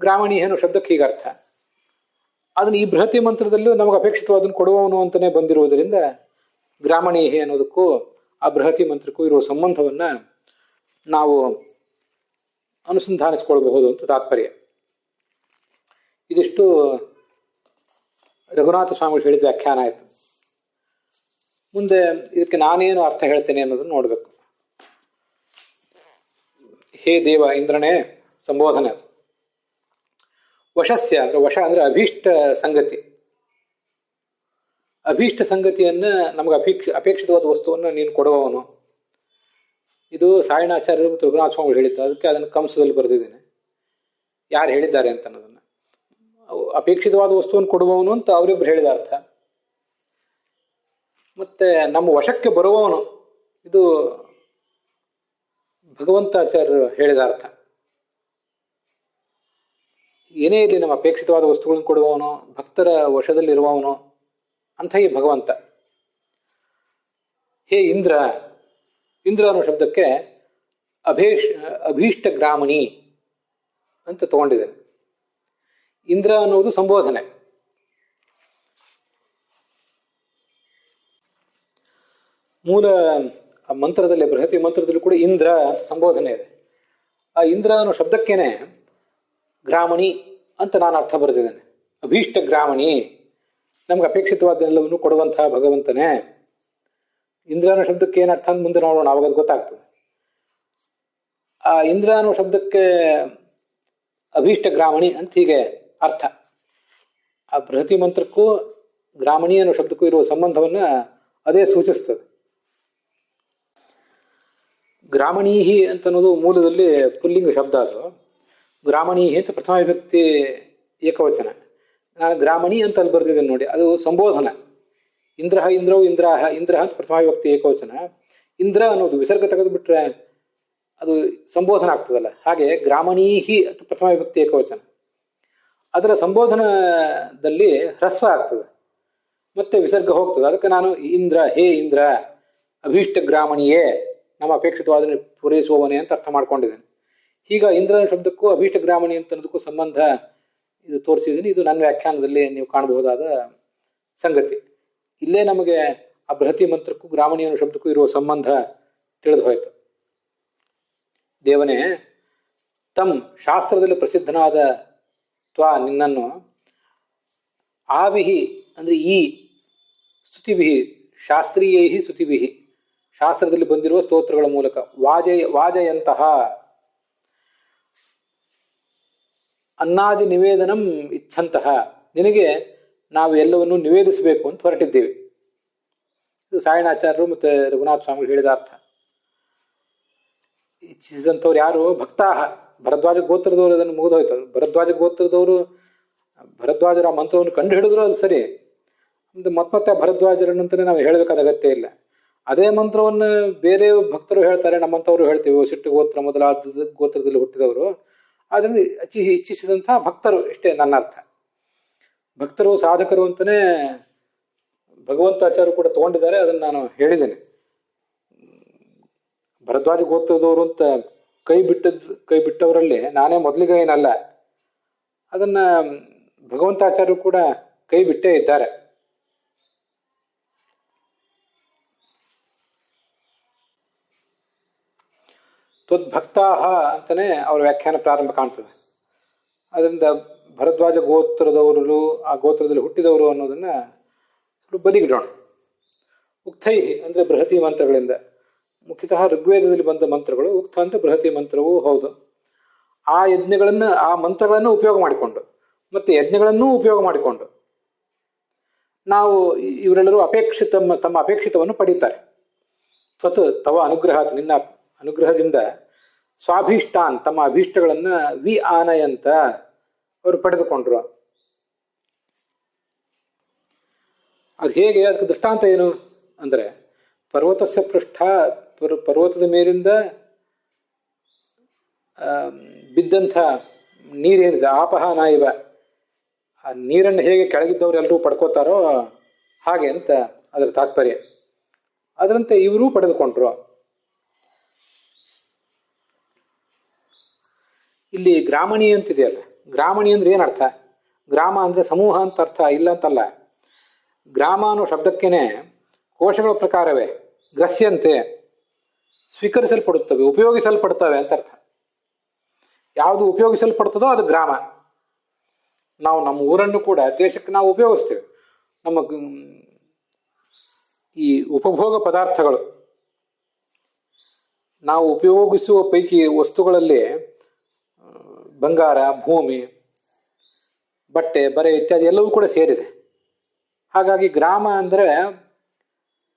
S1: ಗ್ರಾಮಣಿ ಅನ್ನೋ ಶಬ್ದಕ್ಕೆ ಹೀಗೆ ಅರ್ಥ. ಅದನ್ನು ಈ ಬೃಹತಿ ಮಂತ್ರದಲ್ಲೂ ನಮಗೆ ಅಪೇಕ್ಷಿತವಾದನ್ನು ಕೊಡುವವನು ಅಂತಲೇ ಬಂದಿರುವುದರಿಂದ ಗ್ರಾಮಣೀಹಿ ಅನ್ನೋದಕ್ಕೂ ಆ ಬೃಹತಿ ಮಂತ್ರಕ್ಕೂ ಇರುವ ಸಂಬಂಧವನ್ನ ನಾವು ಅನುಸಂಧಾನಿಸಿಕೊಳ್ಬಹುದು ಅಂತ ತಾತ್ಪರ್ಯ. ಇದಿಷ್ಟು ರಘುನಾಥ ಸ್ವಾಮಿಗಳು ಹೇಳಿದ ವ್ಯಾಖ್ಯಾನ ಆಯಿತು. ಮುಂದೆ ಇದಕ್ಕೆ ನಾನೇನು ಅರ್ಥ ಹೇಳ್ತೇನೆ ಅನ್ನೋದನ್ನು ನೋಡಬೇಕು. ಹೇ ದೇವ ಇಂದ್ರನೇ ಸಂಬೋಧನೆ. ವಶಸ್ಯ ಅಂದ್ರೆ, ವಶ ಅಂದ್ರೆ ಅಭೀಷ್ಟ ಸಂಗತಿ. ಅಭೀಷ್ಟ ಸಂಗತಿಯನ್ನ ನಮಗೆ ಅಪೇಕ್ಷಿತವಾದ ವಸ್ತುವನ್ನು ನೀನು ಕೊಡುವವನು. ಇದು ಸಾಯಿಣಾಚಾರ್ಯರು ಮತ್ತು ರಘುನಾಥ ಸ್ವಾಮಿಗಳು ಹೇಳಿದ್ದು. ಅದಕ್ಕೆ ಅದನ್ನು ಕಂಸದಲ್ಲಿ ಬರೆದಿದ್ದೇನೆ, ಯಾರು ಹೇಳಿದ್ದಾರೆ ಅಂತ ಅನ್ನೋದನ್ನ. ಅಪೇಕ್ಷಿತವಾದ ವಸ್ತುವನ್ನು ಕೊಡುವವನು ಅಂತ ಅವರಿಬ್ಬರು ಹೇಳಿದ ಅರ್ಥ. ಮತ್ತೆ ನಮ್ಮ ವಶಕ್ಕೆ ಬರುವವನು, ಇದು ಭಗವಂತಾಚಾರ್ಯರು ಹೇಳಿದ ಅರ್ಥ. ಏನೇ ಇರಲಿ ನಮ್ಮ ಅಪೇಕ್ಷಿತವಾದ ವಸ್ತುಗಳನ್ನು ಕೊಡುವವನು, ಭಕ್ತರ ವಶದಲ್ಲಿರುವವನು ಅಂತ ಈ ಭಗವಂತ. ಹೇ ಇಂದ್ರ, ಇಂದ್ರ ಅನ್ನೋ ಶಬ್ದಕ್ಕೆ ಅಭೀಷ್ಟ ಗ್ರಾಮಣಿ ಅಂತ ತಗೊಂಡಿದ್ದೇನೆ. ಇಂದ್ರ ಅನ್ನುವುದು ಸಂಬೋಧನೆ. ಮೂಲ ಮಂತ್ರದಲ್ಲಿ, ಬೃಹತಿ ಮಂತ್ರದಲ್ಲಿ ಕೂಡ ಇಂದ್ರ ಸಂಬೋಧನೆ ಇದೆ. ಆ ಇಂದ್ರ ಅನ್ನೋ ಶಬ್ದಕ್ಕೇನೆ ಗ್ರಾಮಣಿ ಅಂತ ನಾನು ಅರ್ಥ ಬರೆದಿದ್ದೇನೆ. ಅಭೀಷ್ಟ ಗ್ರಾಮಣಿ, ನಮ್ಗೆ ಅಪೇಕ್ಷಿತವಾದೆಲ್ಲವನ್ನು ಕೊಡುವಂತಹ ಭಗವಂತನೇ. ಇಂದ್ರ ಅನ್ನೋ ಶಬ್ದಕ್ಕೆ ಏನು ಅರ್ಥ ಅಂತ ಮುಂದೆ ನೋಡೋಣ, ಅವಾಗ ಅದು ಗೊತ್ತಾಗ್ತದೆ. ಆ ಇಂದ್ರ ಅನ್ನೋ ಶಬ್ದಕ್ಕೆ ಅಭೀಷ್ಟ ಗ್ರಾಮಣಿ ಅಂತ ಹೀಗೆ ಅರ್ಥ. ಆ ಬೃಹತಿ ಮಂತ್ರಕ್ಕೂ ಗ್ರಾಮಣಿ ಅನ್ನೋ ಶಬ್ದಕ್ಕೂ ಇರುವ ಸಂಬಂಧವನ್ನ ಅದೇ ಸೂಚಿಸ್ತದೆ. ಗ್ರಾಮಣೀಹಿ ಅಂತ ಅನ್ನೋದು ಮೂಲದಲ್ಲಿ ಪುಲ್ಲಿಂಗ ಶಬ್ದ. ಅದು ಗ್ರಾಮಣೀಹಿ ಅಂತ ಪ್ರಥಮ ವಿಭಕ್ತಿ ಏಕವಚನ. ನಾನು ಗ್ರಾಮಣಿ ಅಂತ ಅಲ್ಲಿ ಬರೆದಿದ್ದೇನೆ ನೋಡಿ, ಅದು ಸಂಬೋಧನ. ಇಂದ್ರ, ಇಂದ್ರವು, ಇಂದ್ರಾಹ, ಇಂದ್ರ ಅಂತ ಪ್ರಥಮ ವಿಭಕ್ತಿ ಏಕವಚನ. ಇಂದ್ರ ಅನ್ನೋದು ವಿಸರ್ಗ ತೆಗೆದು ಬಿಟ್ರೆ ಅದು ಸಂಬೋಧನ ಆಗ್ತದಲ್ಲ, ಹಾಗೆ ಗ್ರಾಮಣೀಹಿ ಅಂತ ಪ್ರಥಮ ವಿಭಕ್ತಿ ಏಕವಚನ. ಅದರ ಸಂಬೋಧನದಲ್ಲಿ ಹ್ರಸ್ವ ಆಗ್ತದೆ, ಮತ್ತೆ ವಿಸರ್ಗ ಹೋಗ್ತದೆ. ಅದಕ್ಕೆ ನಾನು ಇಂದ್ರ, ಹೇ ಇಂದ್ರ, ಅಭೀಷ್ಟ ಗ್ರಾಮಣಿಯೇ, ನಮ್ಮ ಅಪೇಕ್ಷಿತವಾದನ್ನು ಪೂರೈಸುವವನೇ ಅಂತ ಅರ್ಥ ಮಾಡ್ಕೊಂಡಿದ್ದೇನೆ. ಹೀಗ ಇಂದ್ರನ ಶಬ್ದಕ್ಕೂ ಅಭೀಷ್ಟ ಗ್ರಾಮಣಿ ಅಂತ ಅನ್ನೋದಕ್ಕೂ ಸಂಬಂಧ ಇದು ತೋರಿಸಿದ್ದೀನಿ. ಇದು ನನ್ನ ವ್ಯಾಖ್ಯಾನದಲ್ಲಿ ನೀವು ಕಾಣಬಹುದಾದ ಸಂಗತಿ. ಇಲ್ಲೇ ನಮಗೆ ಆ ಬೃಹತಿ ಮಂತ್ರಕ್ಕೂ ಗ್ರಾಮಣಿ ಅನ್ನೋ ಶಬ್ದಕ್ಕೂ ಇರುವ ಸಂಬಂಧ ತಿಳಿದು ಹೋಯ್ತು. ದೇವನೇ, ತಮ್ ಶಾಸ್ತ್ರದಲ್ಲಿ ಪ್ರಸಿದ್ಧನಾದ ತ್ವಾ ನಿನ್ನನ್ನು, ಆವಿಹಿ ಅಂದ್ರೆ ಈ, ಸ್ತುತಿವಿಹಿ ಶಾಸ್ತ್ರೀಯೈಹಿ ಸ್ತುತಿವಿಹಿ ಶಾಸ್ತ್ರದಲ್ಲಿ ಬಂದಿರುವ ಸ್ತೋತ್ರಗಳ ಮೂಲಕ, ವಾಜಯಂತಹ ಅನ್ನಾದಿ ನಿವೇದನಂ ಇಚ್ಛಂತಹ, ನಿನಗೆ ನಾವು ಎಲ್ಲವನ್ನೂ ನಿವೇದಿಸಬೇಕು ಅಂತ ಹೊರಟಿದ್ದೇವೆ. ಇದು ಸಾಯಣಾಚಾರ್ಯರು ಮತ್ತು ರಘುನಾಥ ಸ್ವಾಮಿಗಳು ಹೇಳಿದ ಅರ್ಥ. ಇಚ್ಛಿಸಿದಂಥವ್ರು ಯಾರು? ಭಕ್ತಾಹ, ಭರದ್ವಾಜ ಗೋತ್ರದವರು ಅದನ್ನು ಮುಗಿದೋಯ್ತು. ಭರದ್ವಾಜ ಗೋತ್ರದವರು ಭರದ್ವಾಜರ ಆ ಮಂತ್ರವನ್ನು ಕಂಡು ಹಿಡಿದ್ರು ಅದು ಸರಿ. ಮತ್ತೆ ಭರದ್ವಾಜರನ್ನಂತಲೇ ನಾವು ಹೇಳಬೇಕಾದ ಅಗತ್ಯ ಇಲ್ಲ. ಅದೇ ಮಂತ್ರವನ್ನು ಬೇರೆ ಭಕ್ತರು ಹೇಳ್ತಾರೆ, ನಮ್ಮಂಥವ್ರು ಹೇಳ್ತೀವಿ. ಸಿಟ್ಟು ಗೋತ್ರ ಮೊದಲಾದ ಗೋತ್ರದಲ್ಲಿ ಹುಟ್ಟಿದವರು, ಅದನ್ನು ಇಚ್ಛಿಸಿದಂತಹ ಭಕ್ತರು ಇಷ್ಟೇ ನನ್ನ ಅರ್ಥ. ಭಕ್ತರು ಸಾಧಕರು ಅಂತಲೇ ಭಗವಂತಾಚಾರ್ಯರು ಕೂಡ ತಗೊಂಡಿದ್ದಾರೆ. ಅದನ್ನು ನಾನು ಹೇಳಿದ್ದೇನೆ. ಭರದ್ವಾಜ ಗೋತ್ರದವರು ಅಂತ ಕೈ ಬಿಟ್ಟವರಲ್ಲಿ ನಾನೇ ಮೊದಲಿಗೆ ಏನಲ್ಲ. ಅದನ್ನ ಭಗವಂತಾಚಾರ್ಯರು ಕೂಡ ಕೈ ಬಿಟ್ಟೇ ಇದ್ದಾರೆ. ತ್ವದ್ಭಕ್ತಾಹ ಅಂತಾನೆ ಅವರ ವ್ಯಾಖ್ಯಾನ ಪ್ರಾರಂಭ ಕಾಣ್ತದೆ. ಅದರಿಂದ ಭರದ್ವಾಜ ಗೋತ್ರದವರು, ಆ ಗೋತ್ರದಲ್ಲಿ ಹುಟ್ಟಿದವರು ಅನ್ನೋದನ್ನ ಬದಿಗಿಡೋಣ. ಉಕ್ತೈ ಅಂದ್ರೆ ಬೃಹತಿ ಮಂತ್ರಗಳಿಂದ, ಮುಖ್ಯತಃ ಋಗ್ವೇದದಲ್ಲಿ ಬಂದ ಮಂತ್ರಗಳು. ಉಕ್ತ ಅಂದ್ರೆ ಬೃಹತಿ ಮಂತ್ರವೂ ಹೌದು. ಆ ಯಜ್ಞಗಳನ್ನು, ಆ ಮಂತ್ರಗಳನ್ನು ಉಪಯೋಗ ಮಾಡಿಕೊಂಡು ಮತ್ತೆ ಯಜ್ಞಗಳನ್ನೂ ಉಪಯೋಗ ಮಾಡಿಕೊಂಡು ನಾವು ಇವರೆಲ್ಲರೂ ತಮ್ಮ ಅಪೇಕ್ಷಿತವನ್ನು ಪಡೀತಾರೆ. ಸ್ವತ್ ತವ ಅನುಗ್ರಹ, ನಿನ್ನ ಅನುಗ್ರಹದಿಂದ ಸ್ವಾಭೀಷ್ಟಾನ್, ತಮ್ಮ ಅಭೀಷ್ಟಗಳನ್ನ ವಿ ಆನಯಂತ ಅವರು ಪಡೆದುಕೊಂಡ್ರು. ಅದು ಹೇಗೆ? ಅದಕ್ಕೆ ದೃಷ್ಟಾಂತ ಏನು ಅಂದ್ರೆ, ಪರ್ವತಸ್ಯ ಪೃಷ್ಠ, ಪರ್ವತದ ಮೇಲಿಂದ ಬಿದ್ದಂಥ ನೀರೇನಿದೆ, ಆಪಹ ನಾಯಿವ, ಆ ನೀರನ್ನು ಹೇಗೆ ಕೆಳಗಿದ್ದವರು ಎಲ್ಲರೂ ಪಡ್ಕೋತಾರೋ ಹಾಗೆ ಅಂತ ಅದರ ತಾತ್ಪರ್ಯ. ಅದರಂತೆ ಇವರೂ ಪಡೆದುಕೊಂಡ್ರು. ಇಲ್ಲಿ ಗ್ರಾಮಣಿ ಅಂತಿದೆಯಲ್ಲ, ಗ್ರಾಮಣಿ ಅಂದ್ರೆ ಏನರ್ಥ? ಗ್ರಾಮ ಅಂದ್ರೆ ಸಮೂಹ ಅಂತ ಅರ್ಥ, ಇಲ್ಲ ಅಂತಲ್ಲ. ಗ್ರಾಮ ಅನ್ನೋ ಶಬ್ದಕ್ಕೇನೆ ಕೋಶಗಳ ಪ್ರಕಾರವೇ ಗ್ರಸ್ಯಂತೆ, ಸ್ವೀಕರಿಸಲ್ಪಡುತ್ತವೆ, ಉಪಯೋಗಿಸಲ್ಪಡ್ತವೆ ಅಂತ ಅರ್ಥ. ಯಾವುದು ಉಪಯೋಗಿಸಲ್ಪಡ್ತದೋ ಅದು ಗ್ರಾಮ. ನಾವು ನಮ್ಮ ಊರನ್ನು ಕೂಡ ದೇಶಕ್ಕೆ ನಾವು ಉಪಯೋಗಿಸ್ತೇವೆ. ನಮ್ಮ ಈ ಉಪಭೋಗ ಪದಾರ್ಥಗಳು ನಾವು ಉಪಯೋಗಿಸುವ ಪೈಕಿ ವಸ್ತುಗಳಲ್ಲಿ ಬಂಗಾರ, ಭೂಮಿ, ಬಟ್ಟೆ, ಬರೆ ಇತ್ಯಾದಿ ಎಲ್ಲವೂ ಕೂಡ ಸೇರಿದೆ. ಹಾಗಾಗಿ ಗ್ರಾಮ ಅಂದರೆ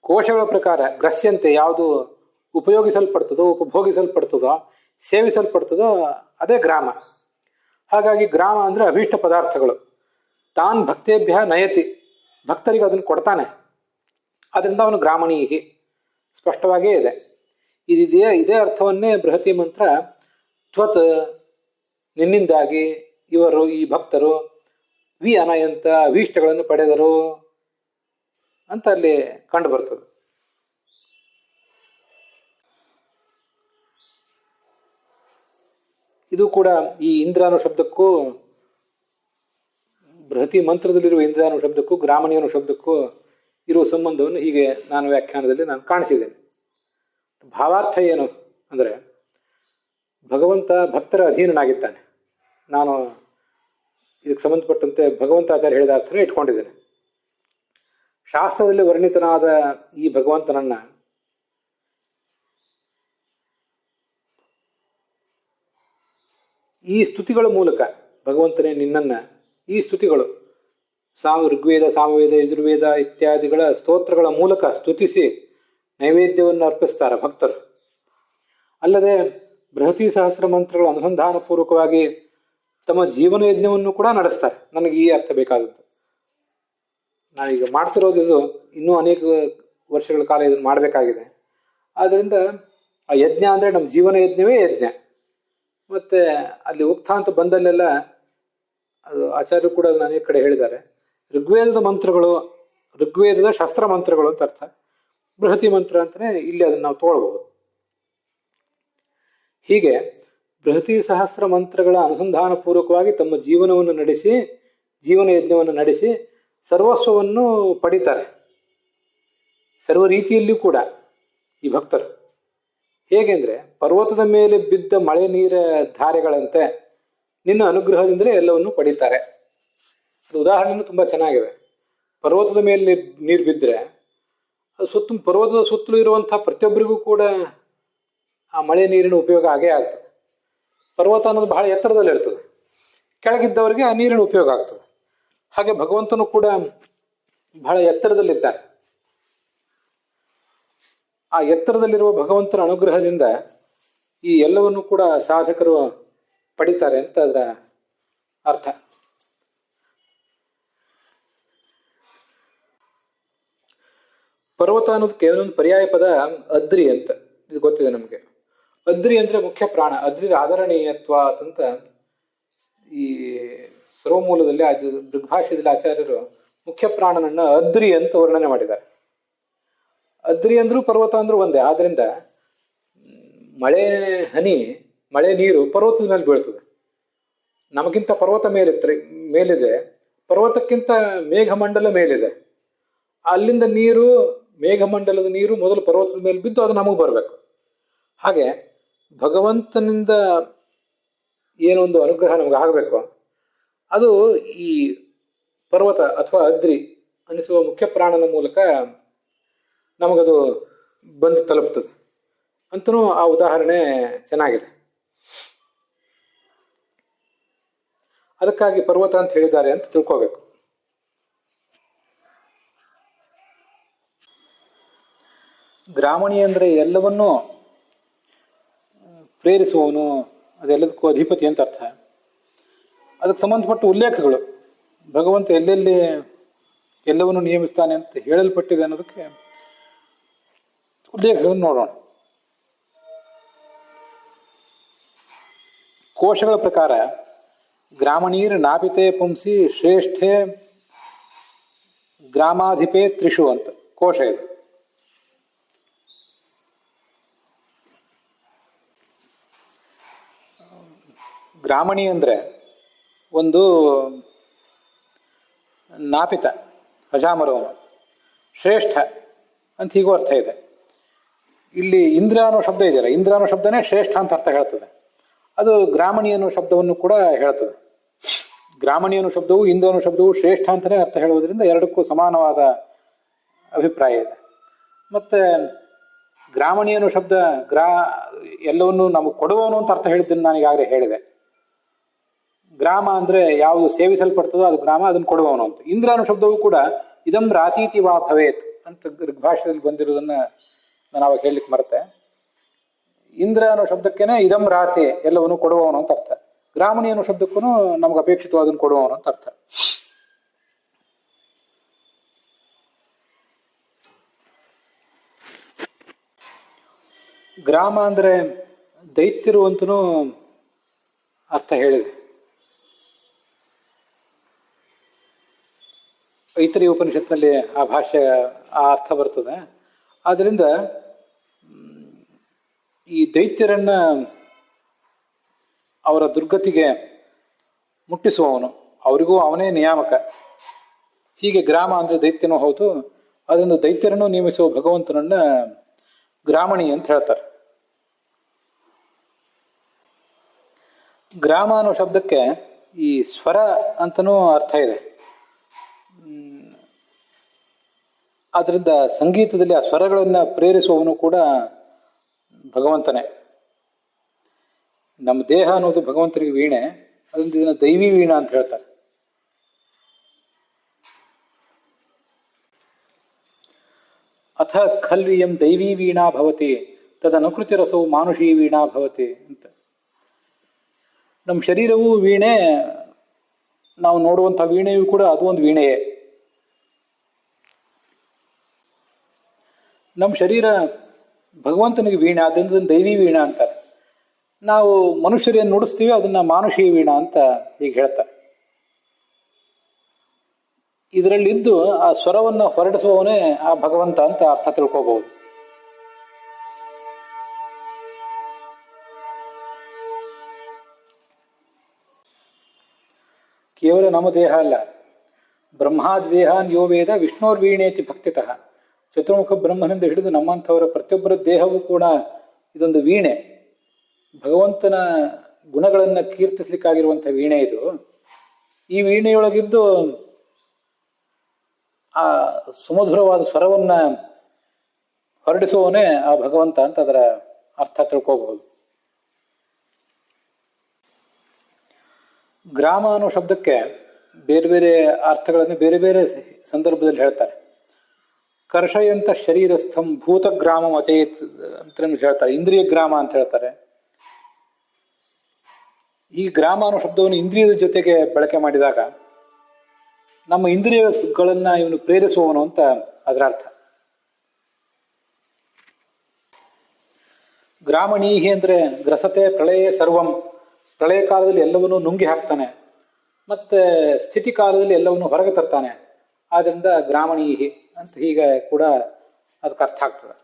S1: ಕೋಶಗಳ ಪ್ರಕಾರ ಗ್ರಸ್ಯಂತೆ, ಯಾವುದು ಉಪಯೋಗಿಸಲ್ಪಡ್ತದೋ, ಉಪಭೋಗಿಸಲ್ಪಡ್ತದೋ, ಸೇವಿಸಲ್ಪಡ್ತದೋ ಅದೇ ಗ್ರಾಮ. ಹಾಗಾಗಿ ಗ್ರಾಮ ಅಂದರೆ ಅಭೀಷ್ಟ ಪದಾರ್ಥಗಳು. ತಾನ್ ಭಕ್ತೇಭ್ಯ ನಯತಿ, ಭಕ್ತರಿಗೆ ಅದನ್ನು ಕೊಡ್ತಾನೆ. ಅದರಿಂದ ಅವನು ಗ್ರಾಮಣೀಹಿ, ಸ್ಪಷ್ಟವಾಗಿಯೇ ಇದೆ. ಇದೇ ಅರ್ಥವನ್ನೇ ಬೃಹತಿ ಮಂತ್ರ ತ್ವತ್, ನಿನ್ನಿಂದಾಗಿ ಇವರು, ಈ ಭಕ್ತರು ವಿ ಅನಯಂತ, ಅಭೀಷ್ಟಗಳನ್ನು ಪಡೆದರು ಅಂತ ಅಲ್ಲಿ ಕಂಡು ಬರ್ತದೆ. ಇದು ಕೂಡ ಈ ಇಂದ್ರ ಅನ್ನೋ ಶಬ್ದಕ್ಕೂ, ಬೃಹತಿ ಮಂತ್ರದಲ್ಲಿರುವ ಇಂದ್ರ ಅನ್ನೋ ಶಬ್ದಕ್ಕೂ ಗ್ರಾಮಣಿ ಅನ್ನೋ ಶಬ್ದಕ್ಕೂ ಇರುವ ಸಂಬಂಧವನ್ನು ಹೀಗೆ ನಾನು ವ್ಯಾಖ್ಯಾನದಲ್ಲಿ ನಾನು ಕಾಣಿಸಿದ್ದೇನೆ. ಭಾವಾರ್ಥ ಏನು ಅಂದರೆ, ಭಗವಂತ ಭಕ್ತರ ಅಧೀನನಾಗಿದ್ದಾನೆ. ನಾನು ಇದಕ್ಕೆ ಸಂಬಂಧಪಟ್ಟಂತೆ ಭಗವಂತಾಚಾರ್ಯ ಹೇಳಿದ ಅರ್ಥನೇ ಇಟ್ಕೊಂಡಿದ್ದೇನೆ. ಶಾಸ್ತ್ರದಲ್ಲಿ ವರ್ಣಿತನಾದ ಈ ಭಗವಂತನನ್ನ ಈ ಸ್ತುತಿಗಳ ಮೂಲಕ, ಭಗವಂತನೇ ನಿನ್ನನ್ನ, ಈ ಸ್ತುತಿಗಳು ಋಗ್ವೇದ, ಸಾಮವೇದ, ಯಜುರ್ವೇದ ಇತ್ಯಾದಿಗಳ ಸ್ತೋತ್ರಗಳ ಮೂಲಕ ಸ್ತುತಿಸಿ ನೈವೇದ್ಯವನ್ನು ಅರ್ಪಿಸ್ತಾರೆ ಭಕ್ತರು. ಅಲ್ಲದೆ ಬೃಹತಿ ಸಹಸ್ರ ಮಂತ್ರಗಳ ಅನುಸಂಧಾನ ಪೂರ್ವಕವಾಗಿ ತಮ್ಮ ಜೀವನ ಯಜ್ಞವನ್ನು ಕೂಡ ನಡೆಸ್ತಾರೆ. ನನಗೆ ಈ ಅರ್ಥ ಬೇಕಾದದ್ದು. ನಾವೀಗ ಮಾಡ್ತಿರೋದು ಇದು, ಇನ್ನೂ ಅನೇಕ ವರ್ಷಗಳ ಕಾಲ ಇದನ್ನು ಮಾಡಬೇಕಾಗಿದೆ. ಆದ್ದರಿಂದ ಆ ಯಜ್ಞ ಅಂದರೆ ನಮ್ಮ ಜೀವನ ಯಜ್ಞವೇ ಯಜ್ಞ. ಮತ್ತೆ ಅಲ್ಲಿ ಉಕ್ತ ಅಂತ ಬಂದಲ್ಲೆಲ್ಲ ಅದು ಆಚಾರ್ಯರು ಕೂಡ ಅದನ್ನು ಅನೇಕ ಕಡೆ ಹೇಳಿದ್ದಾರೆ. ಋಗ್ವೇದದ ಮಂತ್ರಗಳು, ಋಗ್ವೇದದ ಶಸ್ತ್ರ ಮಂತ್ರಗಳು ಅಂತ ಅರ್ಥ. ಬೃಹತಿ ಮಂತ್ರ ಅಂತಲೇ ಇಲ್ಲಿ ಅದನ್ನು ನಾವು ತಗೊಳ್ಬಹುದು. ಹೀಗೆ ಬೃಹತಿ ಸಹಸ್ರ ಮಂತ್ರಗಳ ಅನುಸಂಧಾನ ಪೂರ್ವಕವಾಗಿ ತಮ್ಮ ಜೀವನವನ್ನು ನಡೆಸಿ, ಜೀವನ ಯಜ್ಞವನ್ನು ನಡೆಸಿ ಸರ್ವಸ್ವವನ್ನು ಪಡಿತಾರೆ. ಸರ್ವ ರೀತಿಯಲ್ಲಿಯೂ ಕೂಡ ಈ ಭಕ್ತರು ಹೇಗೆಂದ್ರೆ, ಪರ್ವತದ ಮೇಲೆ ಬಿದ್ದ ಮಳೆ ನೀರ ಧಾರೆಗಳಂತೆ ನಿನ್ನ ಅನುಗ್ರಹದಿಂದಲೇ ಎಲ್ಲವನ್ನು ಪಡೀತಾರೆ. ಅದು ಉದಾಹರಣೆನೂ ತುಂಬ ಚೆನ್ನಾಗಿದೆ. ಪರ್ವತದ ಮೇಲೆ ನೀರು ಬಿದ್ದರೆ ಅದು ಪರ್ವತದ ಸುತ್ತಲೂ ಇರುವಂತಹ ಪ್ರತಿಯೊಬ್ಬರಿಗೂ ಕೂಡ ಆ ಮಳೆ ನೀರಿನ ಉಪಯೋಗ ಆಗೇ ಆಗ್ತದೆ. ಪರ್ವತ ಅನ್ನೋದು ಬಹಳ ಎತ್ತರದಲ್ಲಿ ಇರ್ತದೆ, ಕೆಳಗಿದ್ದವರಿಗೆ ಆ ನೀರಿನ ಉಪಯೋಗ ಆಗ್ತದೆ. ಹಾಗೆ ಭಗವಂತನು ಕೂಡ ಬಹಳ ಎತ್ತರದಲ್ಲಿದ್ದಾನೆ. ಆ ಎತ್ತರದಲ್ಲಿರುವ ಭಗವಂತನ ಅನುಗ್ರಹದಿಂದ ಈ ಎಲ್ಲವನ್ನು ಕೂಡ ಸಾಧಕರು ಪಡಿತಾರೆ ಅಂತ ಅದರ ಅರ್ಥ. ಪರ್ವತ ಅನ್ನೋದಕ್ಕೆ ಇನ್ನೊಂದು ಪರ್ಯಾಯ ಪದ ಅದ್ರಿ ಅಂತ, ಇದು ಗೊತ್ತಿದೆ ನಮಗೆ. ಅದ್ರಿ ಅಂದ್ರೆ ಮುಖ್ಯ ಪ್ರಾಣ, ಅದ್ರಿ ಆದರಣೀಯತ್ವ ಅಂತ ಈ ಸರ್ವಮೂಲದಲ್ಲಿ ದೃಗ್ಭಾಷ್ಯದಲ್ಲಿ ಆಚಾರ್ಯರು ಮುಖ್ಯ ಪ್ರಾಣನನ್ನ ಅದ್ರಿ ಅಂತ ವರ್ಣನೆ ಮಾಡಿದ್ದಾರೆ. ಅದ್ರಿ ಅಂದ್ರೂ ಪರ್ವತ ಅಂದ್ರೂ ಒಂದೇ. ಆದ್ರಿಂದ ಮಳೆ ಹನಿ, ಮಳೆ ನೀರು ಪರ್ವತದ ಮೇಲೆ ಬೀಳ್ತದೆ. ನಮಗಿಂತ ಪರ್ವತ ಮೇಲಿದೆ, ಪರ್ವತಕ್ಕಿಂತ ಮೇಘಮಂಡಲ ಮೇಲಿದೆ. ಅಲ್ಲಿಂದ ನೀರು, ಮೇಘಮಂಡಲದ ನೀರು ಮೊದಲು ಪರ್ವತದ ಮೇಲೆ ಬಿದ್ದು ಅದು ನಮಗೆ ಬರಬೇಕು. ಹಾಗೆ ಭಗವಂತನಿಂದ ಏನೊಂದು ಅನುಗ್ರಹ ನಮಗೆ ಆಗಬೇಕು, ಅದು ಈ ಪರ್ವತ ಅಥವಾ ಅದ್ರಿ ಅನಿಸುವ ಮುಖ್ಯ ಪ್ರಾಣನ ಮೂಲಕ ನಮಗದು ಬಂದು ತಲುಪ್ತದೆ ಅಂತನೂ ಆ ಉದಾಹರಣೆ ಚೆನ್ನಾಗಿದೆ. ಅದಕ್ಕಾಗಿ ಪರ್ವತ ಅಂತ ಹೇಳಿದ್ದಾರೆ ಅಂತ ತಿಳ್ಕೋಬೇಕು. ಗ್ರಾಮಣಿ ಅಂದ್ರೆ ಎಲ್ಲವನ್ನೂ ಪ್ರೇರಿಸುವವನು, ಅದೆಲ್ಲದಕ್ಕೂ ಅಧಿಪತಿ ಅಂತ ಅರ್ಥ. ಅದಕ್ಕೆ ಸಂಬಂಧಪಟ್ಟ ಉಲ್ಲೇಖಗಳು ಭಗವಂತ ಎಲ್ಲೆಲ್ಲಿ ಎಲ್ಲವನ್ನು ನಿಯಮಿಸ್ತಾನೆ ಅಂತ ಹೇಳಲ್ಪಟ್ಟಿದೆ ಅನ್ನೋದಕ್ಕೆ ಉಲ್ಲೇಖಗಳನ್ನು ನೋಡೋಣ. ಕೋಶಗಳ ಪ್ರಕಾರ ಗ್ರಾಮಣೀರ್ ನಾಪಿತೆ ಪುಂಸಿ ಶ್ರೇಷ್ಠೆ ಗ್ರಾಮಾಧಿಪೇ ತ್ರಿಷು ಅಂತ ಕೋಶ ಇದು. ಗ್ರಾಮಣಿ ಅಂದ್ರೆ ಒಂದು ನಾಪಿತ, ಅಜಾಮರವಮ, ಶ್ರೇಷ್ಠ ಅಂತ ಹೀಗೂ ಅರ್ಥ ಇದೆ. ಇಲ್ಲಿ ಇಂದ್ರ ಅನ್ನೋ ಶಬ್ದ ಇದೆಯಲ್ಲ, ಇಂದ್ರ ಅನ್ನೋ ಶಬ್ದನೇ ಶ್ರೇಷ್ಠ ಅಂತ ಅರ್ಥ ಹೇಳ್ತದೆ. ಅದು ಗ್ರಾಮಣಿ ಅನ್ನೋ ಶಬ್ದವನ್ನು ಕೂಡ ಹೇಳ್ತದೆ. ಗ್ರಾಮಣಿ ಅನ್ನೋ ಶಬ್ದವು ಇಂದ್ರ ಅನ್ನೋ ಶಬ್ದವು ಶ್ರೇಷ್ಠ ಅಂತಲೇ ಅರ್ಥ ಹೇಳುವುದರಿಂದ ಎರಡಕ್ಕೂ ಸಮಾನವಾದ ಅಭಿಪ್ರಾಯ ಇದೆ. ಮತ್ತೆ ಗ್ರಾಮಣಿ ಅನ್ನೋ ಶಬ್ದ ಎಲ್ಲವನ್ನು ನಮಗೆ ಕೊಡುವವನು ಅಂತ ಅರ್ಥ ಹೇಳಿದ್ದನ್ನು ನಾನು ಈಗಾಗಲೇ ಹೇಳಿದೆ. ಗ್ರಾಮ ಅಂದ್ರೆ ಯಾವುದು ಸೇವಿಸಲ್ಪಡ್ತದೋ ಅದು ಗ್ರಾಮ, ಅದನ್ನು ಕೊಡುವವನು ಅಂತ. ಇಂದ್ರ ಅನ್ನೋ ಶಬ್ದವು ಕೂಡ ಇದಂ ರಾತೀತಿ ವಾ ಭವೇತ್ ಅಂತ ಋಗ್ಭಾಷೆಯಲ್ಲಿ ಬಂದಿರುವುದನ್ನ ನಾನು ಅವಾಗ ಹೇಳಲಿಕ್ಕೆ ಮರೆತೆ. ಇಂದ್ರ ಅನ್ನೋ ಶಬ್ದಕ್ಕೇನೆ ಇದಂ ರಾತಿ, ಎಲ್ಲವನ್ನು ಕೊಡುವವನು ಅಂತ ಅರ್ಥ. ಗ್ರಾಮಣಿ ಅನ್ನೋ ಶಬ್ದಕ್ಕೂ ನಮ್ಗೆ ಅಪೇಕ್ಷಿತವಾದನ್ನು ಕೊಡುವವನು ಅಂತ ಅರ್ಥ. ಗ್ರಾಮ ಅಂದ್ರೆ ದೈತ್ಯರು ಅಂತನೂ ಅರ್ಥ ಹೇಳಿದೆ. ಐತರಿ ಉಪನಿಷತ್ನಲ್ಲಿ ಆ ಭಾಷೆ ಆ ಅರ್ಥ ಬರ್ತದೆ. ಆದ್ರಿಂದ ಈ ದೈತ್ಯರನ್ನ ಅವರ ದುರ್ಗತಿಗೆ ಮುಟ್ಟಿಸುವವನು, ಅವರಿಗೂ ಅವನೇ ನಿಯಾಮಕ. ಹೀಗೆ ಗ್ರಾಮ ಅಂದ್ರೆ ದೈತ್ಯನೂ ಹೌದು. ಅದರಿಂದ ದೈತ್ಯರನ್ನು ನೇಮಿಸುವ ಭಗವಂತನನ್ನ ಗ್ರಾಮಣಿ ಅಂತ ಹೇಳ್ತಾರೆ. ಗ್ರಾಮ ಅನ್ನೋ ಶಬ್ದಕ್ಕೆ ಈ ಸ್ವರ ಅಂತನೂ ಅರ್ಥ ಇದೆ. ಆದ್ರಿಂದ ಸಂಗೀತದಲ್ಲಿ ಆ ಸ್ವರಗಳನ್ನ ಪ್ರೇರಿಸುವವನು ಕೂಡ ಭಗವಂತನೇ. ನಮ್ಮ ದೇಹ ಅನ್ನೋದು ಭಗವಂತನಿಗೆ ವೀಣೆ, ಅದೊಂದು ಇದನ್ನ ದೈವಿ ವೀಣಾ ಅಂತ ಹೇಳ್ತಾರೆ. ಅಥ ಖಲ್ವಿಯಂ ದೈವೀ ವೀಣಾ ಭವತಿ ತದನುಕೃತಿ ರಸವು ಮಾನುಷೀ ವೀಣಾ ಭವತಿ ಅಂತ. ನಮ್ಮ ಶರೀರವೂ ವೀಣೆ, ನಾವು ನೋಡುವಂಥ ವೀಣೆಯೂ ಕೂಡ ಅದು ಒಂದು ವೀಣೆಯೇ. ನಮ್ಮ ಶರೀರ ಭಗವಂತನಿಗೆ ವೀಣೆ, ಅದರಿಂದ ದೈವಿ ವೀಣಾ ಅಂತಾರೆ. ನಾವು ಮನುಷ್ಯರೇನು ನುಡಿಸ್ತೀವಿ ಅದನ್ನ ಮಾನುಷೀ ವೀಣಾ ಅಂತ ಈಗ ಹೇಳ್ತಾರೆ. ಇದರಲ್ಲಿದ್ದು ಆ ಸ್ವರವನ್ನು ಹೊರಡಿಸುವವನೇ ಆ ಭಗವಂತ ಅಂತ ಅರ್ಥ ತಿಳ್ಕೋಬಹುದು. ಕೇವಲ ನಮ್ಮ ದೇಹ ಅಲ್ಲ, ಬ್ರಹ್ಮಾದಿ ದೇಹಾನ್ ಯೋ ವೇದ ವಿಷ್ಣೋರ್ವೀಣೇತಿ ಭಕ್ತಿತಃ. ಚತುರ್ಮುಖ ಬ್ರಹ್ಮನಿಂದ ಹಿಡಿದು ನಮ್ಮಂಥವರ ಪ್ರತಿಯೊಬ್ಬರ ದೇಹವೂ ಕೂಡ ಇದೊಂದು ವೀಣೆ, ಭಗವಂತನ ಗುಣಗಳನ್ನು ಕೀರ್ತಿಸ್ಲಿಕ್ಕಾಗಿರುವಂಥ ವೀಣೆ ಇದು. ಈ ವೀಣೆಯೊಳಗಿದ್ದು ಆ ಸುಮಧುರವಾದ ಸ್ವರವನ್ನ ಹೊರಡಿಸುವವನೇ ಆ ಭಗವಂತ ಅಂತ ಅದರ ಅರ್ಥ ತಿಳ್ಕೋಬಹುದು. ಗ್ರಾಮ ಅನ್ನೋ ಶಬ್ದಕ್ಕೆ ಬೇರೆ ಬೇರೆ ಅರ್ಥಗಳನ್ನು ಬೇರೆ ಬೇರೆ ಸಂದರ್ಭದಲ್ಲಿ ಹೇಳ್ತಾರೆ. ಕರ್ಷಯಂತ ಶರೀರಸ್ಥಂ ಭೂತಗ್ರಾಮ ಅಚೇತ್ ಅಂತ ಹೇಳ್ತಾರೆ. ಇಂದ್ರಿಯ ಗ್ರಾಮ ಅಂತ ಹೇಳ್ತಾರೆ. ಈ ಗ್ರಾಮ ಅನ್ನೋ ಶಬ್ದವನ್ನು ಇಂದ್ರಿಯದ ಜೊತೆಗೆ ಬಳಕೆ ಮಾಡಿದಾಗ ನಮ್ಮ ಇಂದ್ರಿಯಗಳನ್ನ ಇವನು ಪ್ರೇರಿಸುವವನು ಅಂತ ಅದರ ಅರ್ಥ. ಗ್ರಾಮಣೀಹಿ ಅಂದ್ರೆ ಗ್ರಸತೆ ಪ್ರಳಯ ಸರ್ವಂ, ಪ್ರಳಯ ಕಾಲದಲ್ಲಿ ಎಲ್ಲವನ್ನೂ ನುಂಗಿ ಹಾಕ್ತಾನೆ, ಮತ್ತೆ ಸ್ಥಿತಿ ಕಾಲದಲ್ಲಿ ಎಲ್ಲವನ್ನು ಹೊರಗೆ ತರ್ತಾನೆ. ಆದ್ರಿಂದ ಗ್ರಾಮಣೀಹಿ ಅಂತ ಹೀಗೆ ಕೂಡ ಅದಕ್ಕೆ ಅರ್ಥ ಆಗ್ತದೆ.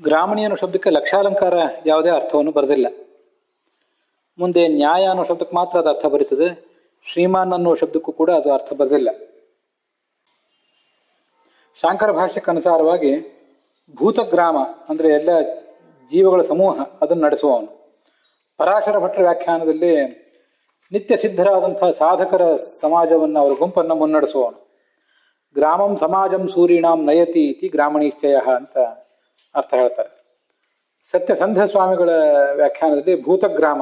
S1: ಗ್ರಾಮಣಿ ಅನ್ನೋ ಶಬ್ದಕ್ಕೆ ಲಕ್ಷಾಲಂಕಾರ ಯಾವುದೇ ಅರ್ಥವನ್ನು ಬರೆದಿಲ್ಲ. ಮುಂದೆ ನ್ಯಾಯ ಅನ್ನೋ ಶಬ್ದಕ್ಕೆ ಮಾತ್ರ ಅದು ಅರ್ಥ ಬರೀತದೆ. ಶ್ರೀಮಾನ್ ಅನ್ನೋ ಶಬ್ದಕ್ಕೂ ಕೂಡ ಅದು ಅರ್ಥ ಬರೆದಿಲ್ಲ. ಶಾಂಕರ ಭಾಷ್ಯಕ್ಕೆ ಅನುಸಾರವಾಗಿ ಭೂತಗ್ರಾಮ ಅಂದ್ರೆ ಎಲ್ಲ ಜೀವಗಳ ಸಮೂಹ ಅದನ್ನು ನಡೆಸುವವನು. ಪರಾಶರ ಭಟ್ರ ವ್ಯಾಖ್ಯಾನದಲ್ಲಿ ನಿತ್ಯ ಸಿದ್ಧರಾದಂತಹ ಸಾಧಕರ ಸಮಾಜವನ್ನು, ಅವರ ಗುಂಪನ್ನು ಮುನ್ನಡೆಸುವವನು. ಗ್ರಾಮಂ ಸಮಾಜಂ ಸೂರ್ಯನಾಂ ನಯತಿ ಇತಿ ಗ್ರಾಮಣೀಶ್ಚಯ ಅಂತ ಅರ್ಥ ಹೇಳ್ತಾರೆ. ಸತ್ಯಸಂಧ ಸ್ವಾಮಿಗಳ ವ್ಯಾಖ್ಯಾನದಲ್ಲಿ ಭೂತಗ್ರಾಮ,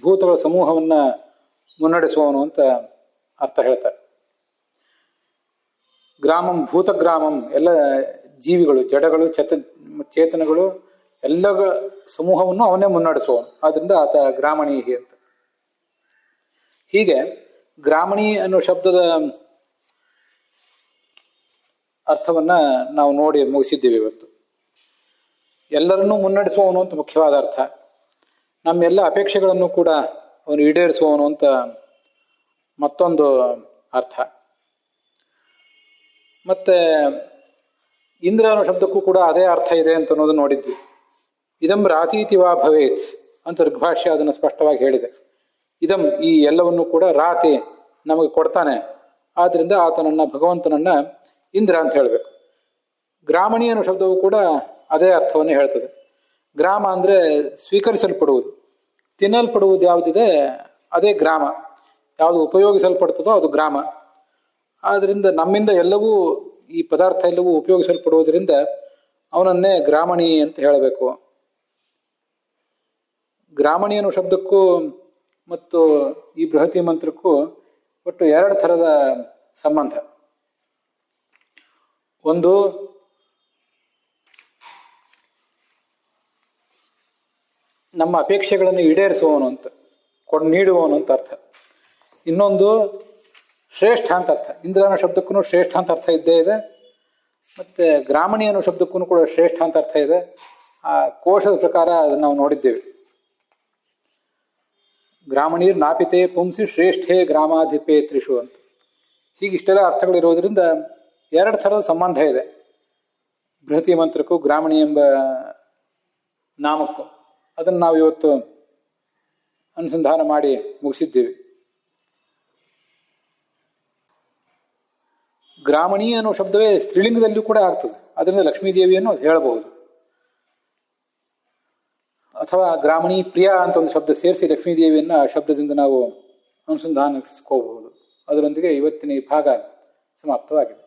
S1: ಭೂತಗಳ ಸಮೂಹವನ್ನ ಮುನ್ನಡೆಸುವವನು ಅಂತ ಅರ್ಥ ಹೇಳ್ತಾರೆ. ಗ್ರಾಮಂ ಭೂತಗ್ರಾಮಂ ಎಲ್ಲ ಜೀವಿಗಳು, ಜಡಗಳು, ಚೇತನಗಳು ಎಲ್ಲ ಸಮೂಹವನ್ನು ಅವನೇ ಮುನ್ನಡೆಸುವವನು. ಆದ್ರಿಂದ ಆತ ಗ್ರಾಮಣೀಹಿ ಅಂತ. ಹೀಗೆ ಗ್ರಾಮಣಿ ಅನ್ನೋ ಶಬ್ದದ ಅರ್ಥವನ್ನ ನಾವು ನೋಡಿ ಮುಗಿಸಿದ್ದೀವಿ ಇವತ್ತು. ಎಲ್ಲರನ್ನೂ ಮುನ್ನಡೆಸುವವನು ಅಂತ ಮುಖ್ಯವಾದ ಅರ್ಥ. ನಮ್ಮೆಲ್ಲ ಅಪೇಕ್ಷೆಗಳನ್ನು ಕೂಡ ಅವನು ಈಡೇರಿಸುವವನು ಅಂತ ಮತ್ತೊಂದು ಅರ್ಥ. ಮತ್ತೆ ಇಂದ್ರ ಅನ್ನೋ ಶಬ್ದಕ್ಕೂ ಕೂಡ ಅದೇ ಅರ್ಥ ಇದೆ ಅಂತ ಅನ್ನೋದು ನೋಡಿದ್ವಿ. ಇದಂ ರಾತೀತಿ ವಾ ಭವೇತ್ ಅಂತ ಋಗ್ಭಾಷ್ಯ ಅದನ್ನು ಸ್ಪಷ್ಟವಾಗಿ ಹೇಳಿದೆ. ಇದಂ ಈ ಎಲ್ಲವನ್ನು ಕೂಡ ರಾತಿ ನಮಗೆ ಕೊಡ್ತಾನೆ, ಆದ್ರಿಂದ ಆತನನ್ನ, ಭಗವಂತನನ್ನ ಇಂದ್ರ ಅಂತ ಹೇಳಬೇಕು. ಗ್ರಾಮಣಿ ಅನ್ನೋ ಶಬ್ದವು ಕೂಡ ಅದೇ ಅರ್ಥವನ್ನು ಹೇಳ್ತದೆ. ಗ್ರಾಮ ಅಂದ್ರೆ ಸ್ವೀಕರಿಸಲ್ಪಡುವುದು, ತಿನ್ನಲ್ಪಡುವುದು ಯಾವುದಿದೆ ಅದೇ ಗ್ರಾಮ. ಯಾವುದು ಉಪಯೋಗಿಸಲ್ಪಡ್ತದೋ ಅದು ಗ್ರಾಮ. ಆದ್ರಿಂದ ನಮ್ಮಿಂದ ಎಲ್ಲವೂ, ಈ ಪದಾರ್ಥ ಎಲ್ಲವೂ ಉಪಯೋಗಿಸಲ್ಪಡುವುದರಿಂದ ಅವನನ್ನೇ ಗ್ರಾಮಣಿ ಅಂತ ಹೇಳಬೇಕು. ಗ್ರಾಮಣಿ ಅನ್ನೋ ಶಬ್ದಕ್ಕೂ ಮತ್ತು ಈ ಬೃಹತಿ ಮಂತ್ರಕ್ಕೂ ಒಟ್ಟು 2 ಥರದ ಸಂಬಂಧ. ಒಂದು, ನಮ್ಮ ಅಪೇಕ್ಷೆಗಳನ್ನು ಈಡೇರಿಸುವವನು ಅಂತ, ನೀಡುವವನು ಅಂತ ಅರ್ಥ. ಇನ್ನೊಂದು ಶ್ರೇಷ್ಠ ಅಂತ ಅರ್ಥ. ಇಂದ್ರ ಅನ್ನೋ ಶಬ್ದಕ್ಕೂ ಶ್ರೇಷ್ಠ ಅಂತ ಅರ್ಥ ಇದ್ದೇ ಇದೆ, ಮತ್ತೆ ಗ್ರಾಮಣಿ ಅನ್ನೋ ಶಬ್ದಕ್ಕೂ ಕೂಡ ಶ್ರೇಷ್ಠ ಅಂತ ಅರ್ಥ ಇದೆ. ಆ ಕೋಶದ ಪ್ರಕಾರ ಅದನ್ನು ನಾವು ನೋಡಿದ್ದೇವೆ. ಗ್ರಾಮಣೀರ್ ನಾಪಿತೆ ಪುಂಸಿ ಶ್ರೇಷ್ಠೇ ಗ್ರಾಮಾಧಿಪೇತ್ರಿಷು ಅಂತ. ಹೀಗಿಷ್ಟೆಲ್ಲ ಅರ್ಥಗಳಿರೋದ್ರಿಂದ 2 ಥರದ ಸಂಬಂಧ ಇದೆ ಬೃಹತಿ ಮಂತ್ರಕ್ಕೂ ಗ್ರಾಮಣಿ ಎಂಬ ನಾಮಕ್ಕೂ. ಅದನ್ನು ನಾವು ಇವತ್ತು ಅನುಸಂಧಾನ ಮಾಡಿ ಮುಗಿಸಿದ್ದೀವಿ. ಗ್ರಾಮಣಿ ಅನ್ನೋ ಶಬ್ದವೇ ಸ್ತ್ರೀಲಿಂಗದಲ್ಲೂ ಕೂಡ ಆಗ್ತದೆ. ಅದರಿಂದ ಲಕ್ಷ್ಮೀದೇವಿಯನ್ನು ಹೇಳಬಹುದು. ಅಥವಾ ಗ್ರಾಮಣಿ ಪ್ರಿಯ ಅಂತ ಒಂದು ಶಬ್ದ ಸೇರಿಸಿ ಲಕ್ಷ್ಮೀದೇವಿಯನ್ನ ಆ ಶಬ್ದದಿಂದ ನಾವು ಅನುಸಂಧಾನಿಸ್ಕೋಬಹುದು. ಅದರೊಂದಿಗೆ ಇವತ್ತಿನ ಈ ಭಾಗ ಸಮಾಪ್ತವಾಗಿದೆ.